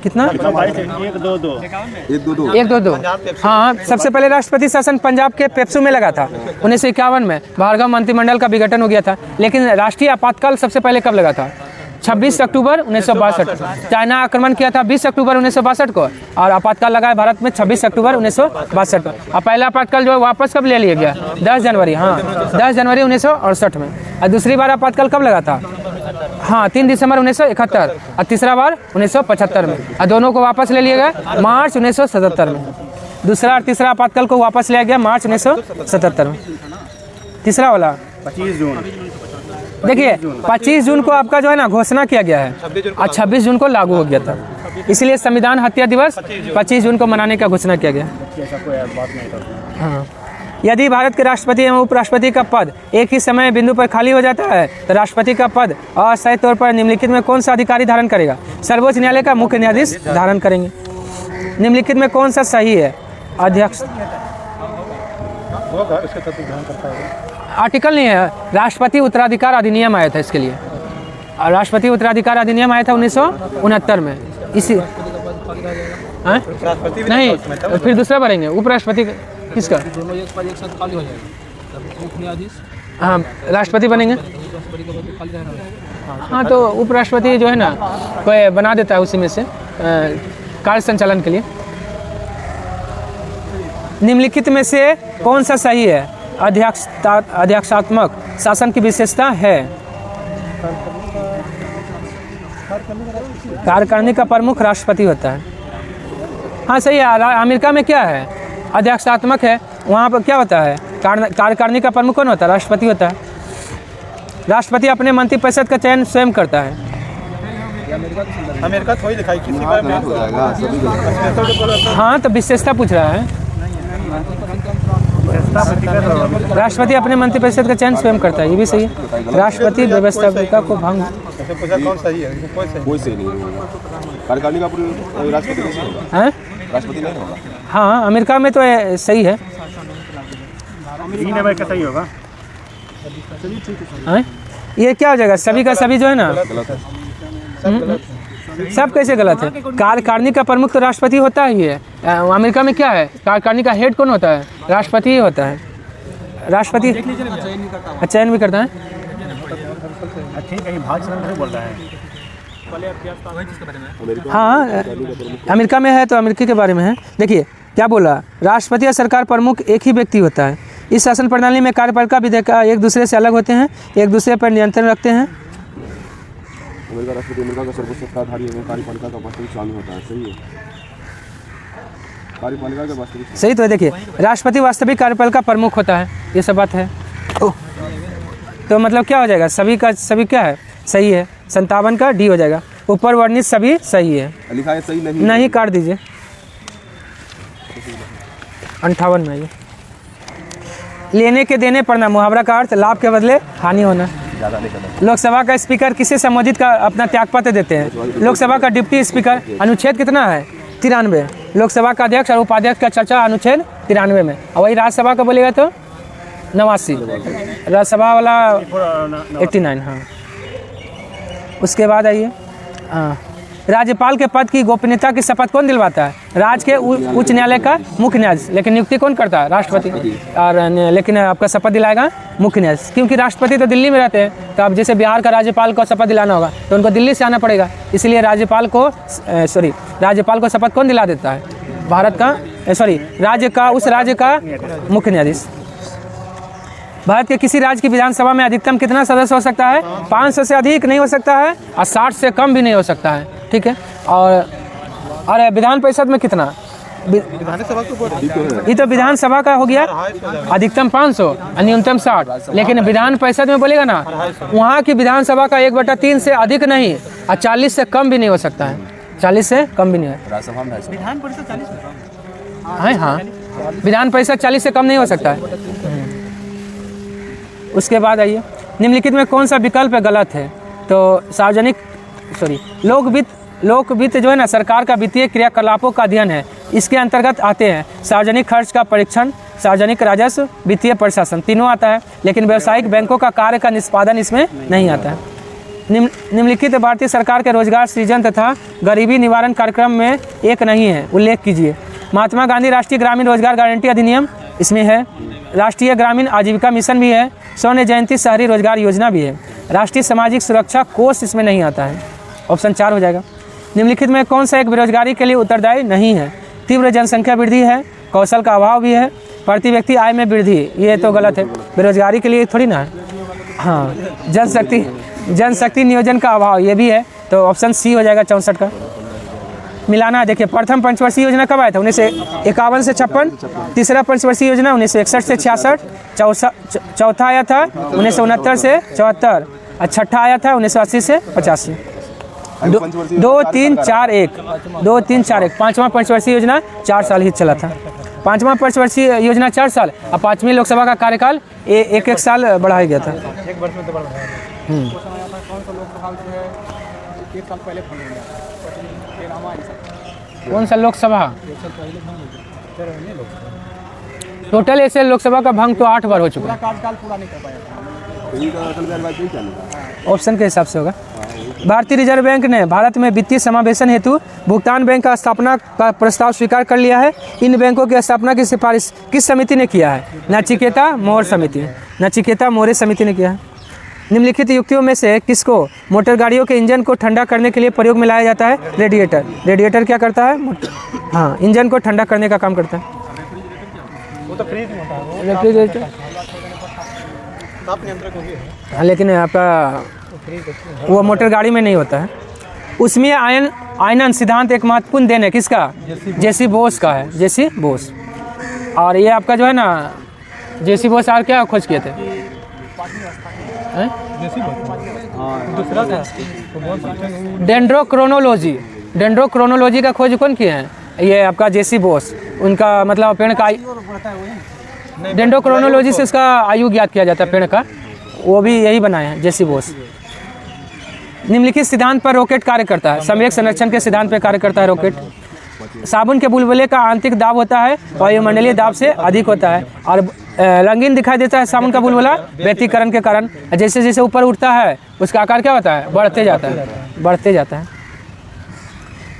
कितना? 122 122। हाँ, सबसे पहले राष्ट्रपति शासन पंजाब के पेप्सू में लगा था 1951 में। भार्गव मंत्रिमंडल का विघटन हो गया था। लेकिन राष्ट्रीय आपातकाल सबसे पहले कब लगा था? 26 अक्टूबर 1962। चाइना आक्रमण किया था 20 अक्टूबर 1962 को, और आपातकाल लगा है भारत में 26 अक्टूबर 1962 को। और पहला आपातकाल जो है वापस कब ले लिया गया? 10 जनवरी, हाँ 10 जनवरी 1968 में। और दूसरी बार आपातकाल कब लगा था? हाँ 3 दिसंबर 1971, और तीसरा बार 1975 में। और दोनों को वापस ले लिया गया मार्च 1977 में। दूसरा और तीसरा आपातकाल को वापस लिया गया मार्च 1977 में। तीसरा वाला 25 जून। देखिए 25 जून को आपका जो है ना घोषणा किया गया है, और 26 जून को लागू हो गया था। इसलिए संविधान हत्या दिवस 25 जून को मनाने का घोषणा किया गया। हाँ, यदि भारत के राष्ट्रपति एवं उपराष्ट्रपति का पद एक ही समय बिंदु पर खाली हो जाता है तो राष्ट्रपति का पद अस्थायी तौर पर निम्नलिखित में कौन सा अधिकारी धारण करेगा? सर्वोच्च न्यायालय का मुख्य न्यायाधीश धारण करेंगे। निम्नलिखित में कौन सा सही है? अध्यक्ष आर्टिकल नहीं है, राष्ट्रपति उत्तराधिकार अधिनियम आया था इसके लिए। और राष्ट्रपति उत्तराधिकार अधिनियम आया था 1969 में। इसी नहीं, फिर दूसरा भरेंगे उपराष्ट्रपति किसका? हाँ, राष्ट्रपति बनेंगे। हाँ, तो उपराष्ट्रपति जो है ना कोई बना देता है उसी में से कार्य संचालन के लिए। निम्नलिखित में से कौन सा सही है? अध्यक्षात्मक शासन की विशेषता है। कार्यकारिणी का प्रमुख राष्ट्रपति होता है। हाँ सही है। अमेरिका में क्या है? अध्यक्षात्मक है। वहाँ पर क्या होता है? कार्यकारिणी का प्रमुख कौन होता है? राष्ट्रपति होता है। राष्ट्रपति अपने मंत्रिपरिषद का चयन स्वयं करता है। अमेरिका थोड़ी दिखाई किसी बार में हो जाएगा सभी को। हाँ, तो विशेषता पूछ रहा है। राष्ट्रपति अपने मंत्रिपरिषद का चयन स्वयं करता है, ये भी सही है। राष्ट्रपति व्यवस्थापिका को भंग। कौन सही है? कोई सही नहीं होगा। कार्यकारिणी का राष्ट्रपति नहीं होगा। हैं? राष्ट्रपति नहीं होगा। हाँ, अमेरिका में तो सही है। 3 नंबर का सही होगा। हैं? ये क्या हो जाएगा? सभी का सभी जो है ना गलत है। सब कैसे गलत है? कार्यकारिणी का प्रमुख तो राष्ट्रपति होता ही है। अमेरिका में क्या है? कार्यकारिणी का हेड कौन होता है? राष्ट्रपति ही होता है। राष्ट्रपति चयन भी करता है। ठीक है, भाग नहीं बोल रहा है। हाँ, अमेरिका में है तो अमेरिका के बारे में है। देखिए क्या बोला, राष्ट्रपति या सरकार प्रमुख एक ही व्यक्ति होता है। इस शासन प्रणाली में कार्यपालिका विधेयक एक दूसरे से अलग होते हैं, एक दूसरे पर नियंत्रण रखते हैं। अमेरिका राष्ट्रपति अमेरिका का सर्वोच्च सत्ताधारी एवं कार्यपालिका का वास्तविक स्वामी होता है। सही है। कार्यपालिका का वास्तविक सही तो है। देखिए राष्ट्रपति वास्तविक कार्यपालिका प्रमुख होता है, ये सब बात है। तो मतलब क्या हो जाएगा? सभी का सभी क्या है? सही है। 57 का डी हो जाएगा। ऊपर वर्णित सभी सही है। लिखा है सही नहीं। नहीं काट दीजिए। 58 में ये लेने के देने पड़ना, मुहावरा का अर्थ लाभ के बदले हानि होना। ज़्यादा नहीं करना। लोकसभा का स्पीकर किसे संबोधित का अपना त्यागपत्र देते हैं? लोकसभा का डिप्टी स्पीकर। अनुच्छेद कितना है? 93। लोकसभा का अध्यक्ष और उपाध्यक्ष का चर्चा अनुच्छेद 93 में। और वही राज्यसभा का बोलेगा तो 89। राज्यसभा वाला 89। हाँ, उसके बाद आइए। हाँ, राज्यपाल के पद की गोपनीयता की शपथ कौन दिलवाता है? राज्य के उच्च न्यायालय का मुख्य न्यायाधीश। लेकिन नियुक्ति कौन करता है? राष्ट्रपति। और लेकिन आपका शपथ दिलाएगा मुख्य न्यायाधीश, क्योंकि राष्ट्रपति तो दिल्ली में रहते हैं। तो अब जैसे बिहार का राज्यपाल को शपथ दिलाना होगा तो उनको दिल्ली से आना पड़ेगा। इसलिए राज्यपाल को शपथ कौन दिला देता है? भारत का राज्य का, उस राज्य का मुख्य न्यायाधीश। भारत के किसी राज्य की विधानसभा में अधिकतम कितना सदस्य हो सकता है? 500 से अधिक नहीं हो सकता है, और 60 से कम भी नहीं हो सकता है। ठीक है। और विधान परिषद में कितना? ये तो विधानसभा का हो गया, अधिकतम 500 और न्यूनतम 60। लेकिन विधान परिषद में बोलेगा ना, वहाँ की विधानसभा का 1/3 से अधिक नहीं, और 40 से कम भी नहीं हो सकता है। 40 से कम भी नहीं है। विधान परिषद 40 है। हाँ, विधान परिषद 40 से कम नहीं हो सकता है। उसके बाद आइए, निम्नलिखित में कौन सा विकल्प गलत है? तो लोक वित्त जो है ना सरकार का वित्तीय क्रियाकलापों का अध्ययन है। इसके अंतर्गत आते हैं सार्वजनिक खर्च का परीक्षण, सार्वजनिक राजस्व, वित्तीय प्रशासन, तीनों आता है। लेकिन व्यावसायिक बैंकों का कार्य का निष्पादन इसमें नहीं आता है। निम्नलिखित भारतीय सरकार के रोजगार सृजन तथा गरीबी निवारण कार्यक्रम में एक नहीं है, उल्लेख कीजिए। महात्मा गांधी राष्ट्रीय ग्रामीण रोजगार गारंटी अधिनियम इसमें है, राष्ट्रीय ग्रामीण आजीविका मिशन भी है, स्वर्ण जयंती शहरी रोजगार योजना भी है, राष्ट्रीय सामाजिक सुरक्षा कोष इसमें नहीं आता है। ऑप्शन 4 हो जाएगा। निम्नलिखित में कौन सा एक बेरोजगारी के लिए उत्तरदायी नहीं है? तीव्र जनसंख्या वृद्धि है, कौशल का अभाव भी है, प्रति व्यक्ति आय में वृद्धि, ये तो गलत है, बेरोजगारी के लिए थोड़ी ना है। हाँ, जनशक्ति नियोजन का अभाव ये भी है, तो ऑप्शन सी हो जाएगा 64 का। मिलाना है, देखिए प्रथम पंचवर्षीय योजना कब आया था? 1951 से 56, तीसरा पंचवर्षीय योजना 1961 से 66, चौथा आया था 1969 से 74 और छठा आया था 1980 से 85। 2 3 4 1 2 3 4 1 पाँचवा पंचवर्षीय योजना 4 साल ही चला था। पाँचवा पंचवर्षीय योजना 4 साल और 5वीं लोकसभा का कार्यकाल एक साल बढ़ाया गया था। एक वर्ष में तो बढ़ रहा है। कौन सा लोकसभा? टोटल ऐसे लोकसभा का भंग तो 8 बार हो चुका है। कार्यकाल पूरा नहीं कर पाया। ऑप्शन के हिसाब से होगा। भारतीय रिजर्व बैंक ने भारत में वित्तीय समावेशन हेतु भुगतान बैंक का स्थापना का प्रस्ताव स्वीकार कर लिया है। इन बैंकों की स्थापना की सिफारिश किस समिति ने किया है? नचिकेता मौर्य समिति, नचिकेता मौर्य समिति ने किया है। निम्नलिखित युक्तियों में से किसको मोटर गाड़ियों के इंजन को ठंडा करने के लिए प्रयोग में लाया जाता है? रेडिएटर। रेडिएटर क्या करता है? हाँ, इंजन को ठंडा करने का काम करता है। वो तो फ्रीज में होता है, रेफ्रिजरेटर। ताप नियंत्रक होगी। हाँ, लेकिन आपका वो मोटर गाड़ी में नहीं होता है। उसमें आयनन सिद्धांत एक महत्वपूर्ण देन है किसका? जेसी बोस का है, जेसी बोस। और ये आपका जो है ना, जेसी बोस और क्या खोज किए थे? डेंड्रोक्रोनोलॉजी, डेंड्रोक्रोनोलॉजी का खोज कौन किए हैं? ये आपका जेसी बोस। उनका मतलब पेड़ का डेंड्रोक्रोनोलॉजी से उसका आयु ज्ञात किया जाता है पेड़ का, वो भी यही बनाए हैं जेसी बोस। निम्नलिखित सिद्धांत पर रॉकेट कार्य करता है। सम्यक संरक्षण के सिद्धांत पर कार्य करता है रॉकेट। साबुन के बुलबुले का आंतरिक दाब होता है वायुमंडलीय दाब से अधिक होता है और रंगीन दिखाई देता है साबुन का बुलबुला व्यतिकरण के कारण। जैसे जैसे ऊपर उठता है उसका आकार क्या होता है? बढ़ते जाता है, बढ़ते जाता है।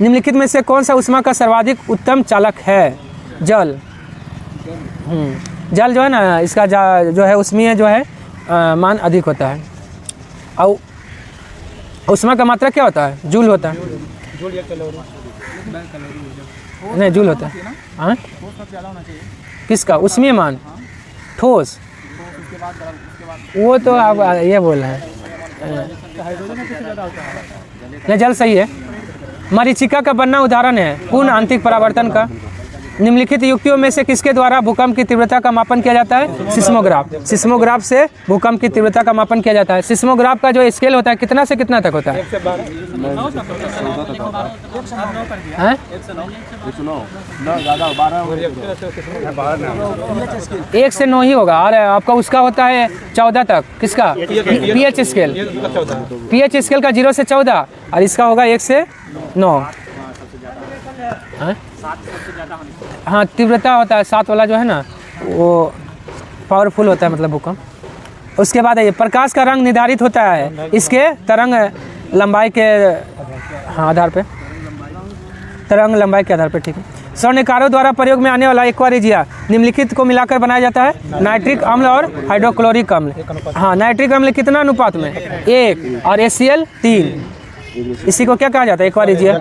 निम्नलिखित में से कौन सा ऊष्मा का सर्वाधिक उत्तम चालक है? जल। जल जो है ना, इसका जो है ऊष्मीय जो है मान अधिक होता है। और ऊष्मा का मात्रा क्या होता है? जूल होता है। नहीं, जूल होता है। हाँ, किसका? ऊष्मीय मान। ठोस, वो तो आप ये बोल रहे हैं। नहीं, जल सही है। मरीचिका का बनना उदाहरण है पूर्ण आंतरिक परावर्तन का। निम्नलिखित युक्तियों में से किसके द्वारा भूकंप की तीव्रता का मापन किया जाता है? सिस्मोग्राफ। सिस्मोग्राफ से भूकंप की तीव्रता का मापन किया जाता है। सिस्मोग्राफ का जो स्केल होता है कितना से कितना तक होता है? 1 से 1 से 9 ही होगा। और आपका उसका होता है 14 तक। किसका? PH scale. पीएच स्केल का 0 से 14 और इसका होगा 1 से 9। हाँ, तीव्रता होता है 7 वाला जो है ना, वो पावरफुल होता है मतलब भूकंप। उसके बाद ये प्रकाश का रंग निर्धारित होता है इसके तरंग लंबाई के आधार पे, तरंग लंबाई के आधार पे। ठीक है। स्वर्णकारों द्वारा प्रयोग में आने वाला एक्वारिजिया निम्नलिखित को मिलाकर बनाया जाता है? नाइट्रिक अम्ल और हाइड्रोक्लोरिक अम्ल। हाँ, नाइट्रिक अम्ल कितना अनुपात में? 1 और HCl 3। इसी को क्या कहा जाता है? एक्वारिजिया।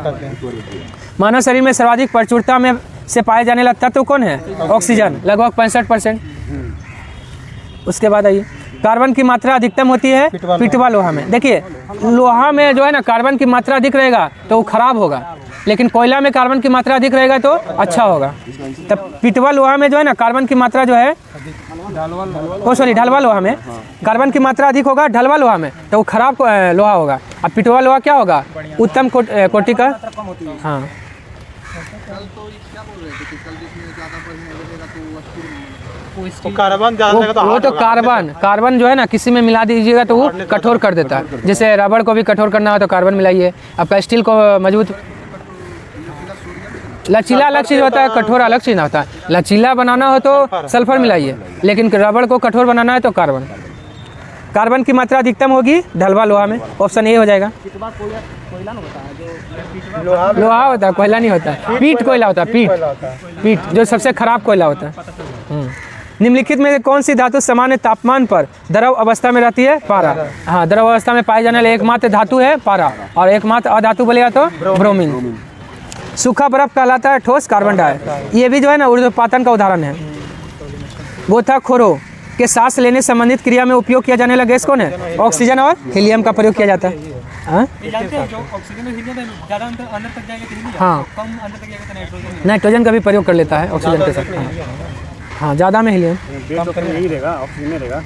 मानव शरीर में सर्वाधिक प्रचुरता में से पाए जाने वाला तत्व कौन है? ऑक्सीजन, लगभग 65%। उसके बाद आइए, कार्बन की मात्रा अधिकतम होती है पिटवा लोहा में। देखिए, लोहा में जो है ना कार्बन की मात्रा अधिक रहेगा तो वो खराब होगा, लेकिन कोयला में कार्बन की मात्रा अधिक रहेगा तो अच्छा होगा। तब पिटवा लोहा में जो है ना कार्बन की मात्रा जो है, ढलवा लोहा में कार्बन की मात्रा अधिक होगा, ढलवा लोहा में तो वो खराब लोहा होगा। अब पिटवा लोहा क्या होगा? उत्तम कोटि का। हाँ, कार्बन वो तो कार्बन जो है ना किसी में मिला दीजिएगा तो वो कठोर कर देता है। जैसे रबड़ को भी कठोर करना हो तो कार्बन मिलाइए। आपका स्टील को मजबूत, लचीला अलग चीज़ होता है, कठोर अलग चीज़ होता है। लचीला बनाना हो तो सल्फर मिलाइए, लेकिन रबड़ को कठोर बनाना है तो कार्बन। कार्बन की मात्रा अधिकतम होगी ढलवा लोहा में, ऑप्शन ए हो जाएगा। कोयला ना होता है जो लोहा होता है, कोयला नहीं होता है, पीट कोयला होता है, पीट जो सबसे खराब कोयला होता है। निम्नलिखित में कौन सी धातु सामान्य तापमान पर द्रव अवस्था में रहती है? पारा। हाँ, द्रव अवस्था में पाए जाने वाले एकमात्र धातु है पारा, और एकमात्र अधातु बोलेगा तो ब्रोमीन। सूखा बर्फ कहलाता है ठोस कार्बन डाइऑक्साइड। ये भी जो है ना ऊर्ध्वपातन का उदाहरण है। गोताखोरों के सांस लेने संबंधित क्रिया में उपयोग किया जाने वाला गैस कौन है? ऑक्सीजन और हीलियम का प्रयोग किया जाता है। हाँ, जानते हैं जो ऑक्सीजन और हीलियम है ज़्यादा अंदर तक जाएगा तो हीलियम, हाँ, कम अंदर तक जाएगा तो नाइट्रोजन। नाइट्रोजन का भी प्रयोग कर लेता है ऑक्सीजन के साथ। हाँ, ज़्यादा में हीलियम। कम करके यही रहेगा, ऑक्सीजन में रहेगा।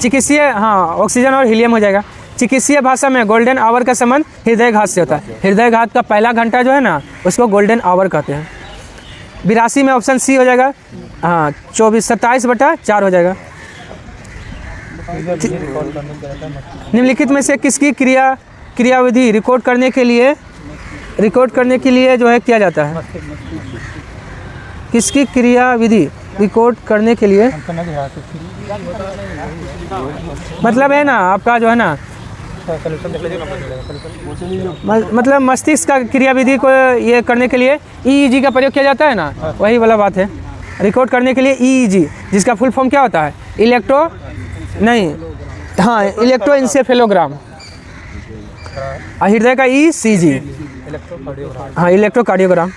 चिकित्सीय, हाँ, ऑक्सीजन और हीलियम हो जाएगा। चिकित्सीय भाषा में गोल्डन आवर का संबंध हृदय घात से होता है। हृदय घात का पहला घंटा जो है ना उसको गोल्डन आवर कहते हैं। 82 में ऑप्शन सी हो जाएगा। हाँ, 27/4 हो जाएगा। निम्नलिखित में से किसकी क्रियाविधि रिकॉर्ड करने के लिए जो है किया जाता है? किसकी क्रियाविधि रिकॉर्ड करने के लिए मतलब है ना आपका जो है ना मतलब मस्तिष्क का क्रियाविधि को ये करने के लिए EEG का प्रयोग किया जाता है ना, वही वाला बात है। रिकॉर्ड करने के लिए EEG, जिसका फुल फॉर्म क्या होता है? इलेक्ट्रोएन्सेफेलोग्राम। हृदय का ECG, हाँ, इलेक्ट्रोकार्डियोग्राम।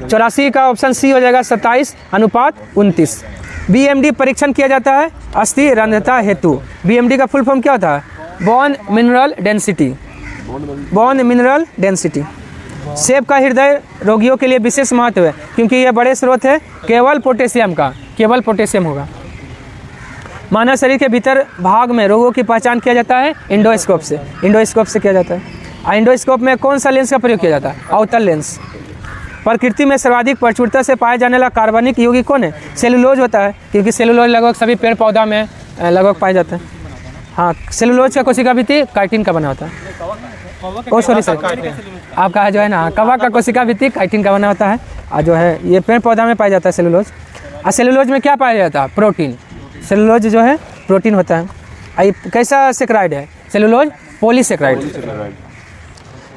84 का ऑप्शन सी हो जाएगा 27:29। BMD परीक्षण किया जाता है अस्थि रंध्रता हेतु। BMD का फुल फॉर्म क्या होता है? Bone mineral density. सेब का हृदय रोगियों के लिए विशेष महत्व है क्योंकि यह बड़े स्रोत है केवल पोटेशियम होगा। मानव शरीर के भीतर भाग में रोगों की पहचान किया जाता है इंडोस्कोप से किया जाता है। इंडोस्कोप में कौन सा लेंस का प्रयोग किया जाता है? अवतल लेंस। प्रकृति में सर्वाधिक प्रचुरता से पाया जाने वाला कार्बनिक यौगिक कौन है? सेलुलोज होता है क्योंकि सेलुलोज लगभग सभी पेड़ पौधा में लगभग पाया जाता है। हाँ, सेलुलोज का कोशिका भित्ति काइटिन का बना होता है। आपका जो है ना कवक का कोशिका भित्ति काइटिन का बना होता है, और जो है ये पेड़ पौधा में पाया जाता है सेलुलोज। और सेलुलोज में क्या पाया जाता है? प्रोटीन। सेलुलोज जो है प्रोटीन होता है। कैसा सेक्राइड है? Cellulose polysaccharide.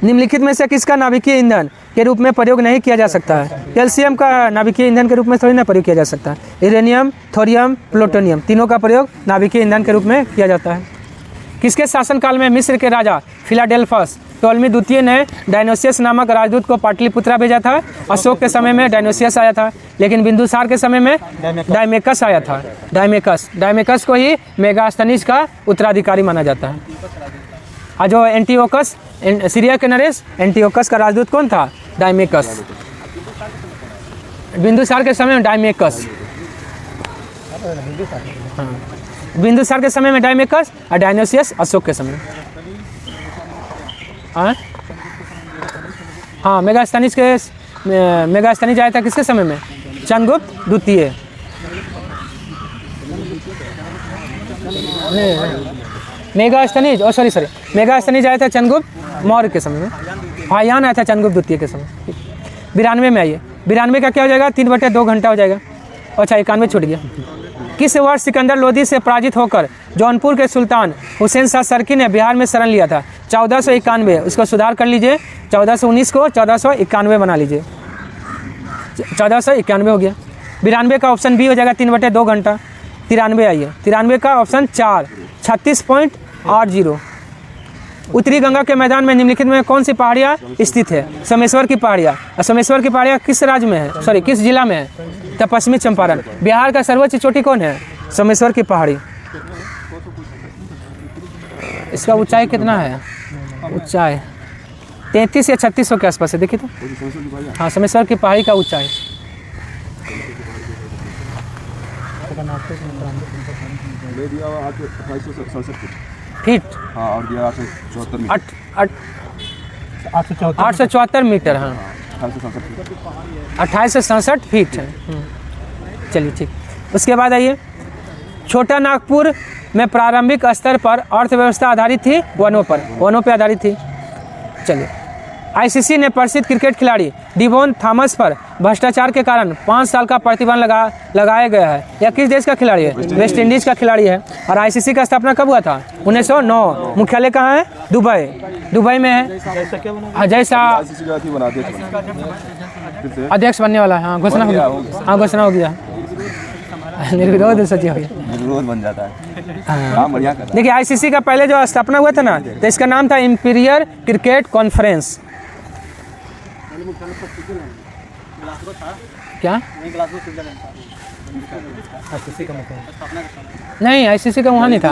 निम्नलिखित में से किसका नाभिकीय ईंधन के रूप में प्रयोग नहीं किया जा सकता है? कैल्शियम का नाभिकीय ईंधन के रूप में थोड़ी ना प्रयोग किया जा सकता है। यूरेनियम, थोरियम, प्लूटोनियम तीनों का प्रयोग नाभिकीय ईंधन के रूप में किया जाता है। किसके शासनकाल में मिस्र के राजा फिलाडेल्फस टोलमी द्वितीय ने डायनोसियस नामक राजदूत को पाटलिपुत्रा भेजा था? अशोक के समय में डायनोसियस आया था, लेकिन बिंदुसार के समय में डायमेकस आया था। डायमेकस को ही मेगास्थनीज का उत्तराधिकारी माना जाता है। और जो एंटीओकस, सीरिया के नरेश एंटीओकस का राजदूत कौन था? डायमेकस। बिंदुसार के समय में डायमेकस, हाँ, बिंदुसार के समय में डायमेकस और डायनोसियस अशोक के समय। हाँ, मेगास्थनीज आया था किसके समय में? चंद्रगुप्त द्वितीय। मेगास्थनीज मेगास्थनीज आया था चंद्रगुप्त मौर्य के समय में। फाहियान आया था चंद्रगुप्त द्वितीय के समय। 92 में आइए। 92 का क्या हो जाएगा? 3/2 घंटा हो जाएगा। अच्छा, 91 छूट गया। किस वर्ष सिकंदर लोदी से पराजित होकर जौनपुर के सुल्तान हुसैन शाह सरकी ने बिहार में शरण लिया था? 1491। उसको सुधार कर लीजिए, 1419 को 1491 बना लीजिए। 1491 हो गया। 92 का ऑप्शन बी हो जाएगा 3/2 घंटा। 93 आइए। 93 का ऑप्शन 4, 36.80। उत्तरी गंगा के मैदान में निम्नलिखित में कौन सी पहाड़ियाँ स्थित है? सोमेश्वर की पहाड़ियाँ। सोमेश्वर की पहाड़ियाँ किस राज्य में है? सॉरी, किस जिला में है? तो पश्चिमी चंपारण। बिहार का सर्वोच्च चोटी कौन है? सोमेश्वर की पहाड़ी। इसका ऊंचाई कितना है? ऊंचाई 33 या 3600 के आसपास है। देखिए तो, हाँ, सोमेश्वर की पहाड़ी का ऊंचाई। फीट, हाँ, और दिया 874 मीटर। 874 मीटर। हाँ, 2867 फीट है। चलिए ठीक। उसके बाद आइए, छोटा नागपुर में प्रारंभिक स्तर पर अर्थव्यवस्था आधारित थी वनों पर आधारित थी। चलिए आईसीसी ने प्रसिद्ध क्रिकेट खिलाड़ी डिवोन थॉमस पर भ्रष्टाचार के कारण 5 साल का प्रतिबंध लगाया गया है। यह किस देश का खिलाड़ी है? वेस्ट इंडीज का खिलाड़ी है। और आईसीसी का स्थापना कब हुआ था? 1909। मुख्यालय कहाँ है? दुबई में है। जैसा अध्यक्ष बनने वाला है। हाँ, घोषणा हो गया। हाँ, घोषणा हो गया। निर्विरोध सचिव हो गया। निर्विरोध बन जाता है। हाँ। काम बढ़िया कर रहा है। देखिए, आईसीसी का पहले जो स्थापना हुआ था ना, तो इसका नाम था इंपीरियल क्रिकेट कॉन्फ्रेंस। क्या? नहीं, आईसीसी का वहाँ नहीं था।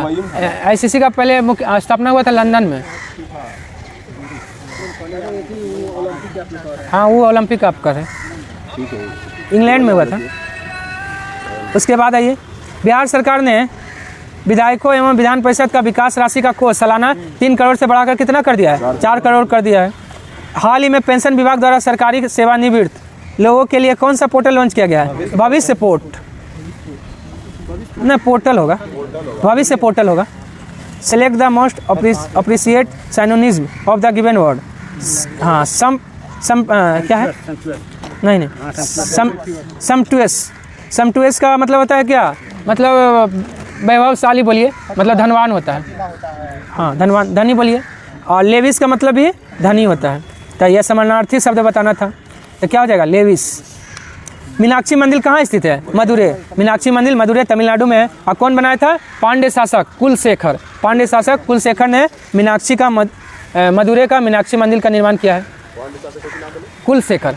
आईसीसी का पहले मुख्य स्थापना हुआ था लंदन में। हाँ, वो ओलंपिक आप कर रहे हैं। ठीक है। इंग्लैंड में हुआ था। उसके बाद आइए, बिहार सरकार ने विधायकों एवं विधान परिषद का विकास राशि का कोष सालाना 3 करोड़ से बढ़ाकर कितना कर दिया है? 4 करोड़ कर दिया है। हाल ही में पेंशन विभाग द्वारा सरकारी सेवानिवृत्त लोगों के लिए कौन सा पोर्टल लॉन्च किया गया है? भविष्य पोर्टल होगा। भविष्य पोर्टल होगा। Select the most appreciate synonyms of the given word. हाँ, क्या है? नहीं, समटुएस का मतलब होता है क्या? मतलब वैभवशाली बोलिए, मतलब धनवान होता है। हाँ, धनवान, धनी बोलिए। और लेविस का मतलब भी धनी होता है। तो यह समानार्थी शब्द बताना था, तो क्या हो जाएगा? लेविस। मीनाक्षी मंदिर कहाँ स्थित है? मदुरै। मीनाक्षी मंदिर मदुरै तमिलनाडु में है। और कौन बनाया था? पांड्य शासक कुलशेखर ने मीनाक्षी का मदुरै का मीनाक्षी मंदिर का निर्माण किया है। कुलशेखर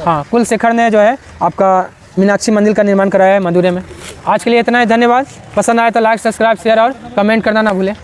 हाँ, कुलशेखर ने जो है आपका मीनाक्षी मंदिर का निर्माण कराया है मदुरै में। आज के लिए इतना ही, धन्यवाद। पसंद आया तो लाइक, सब्सक्राइब, शेयर और कमेंट करना ना भूलें।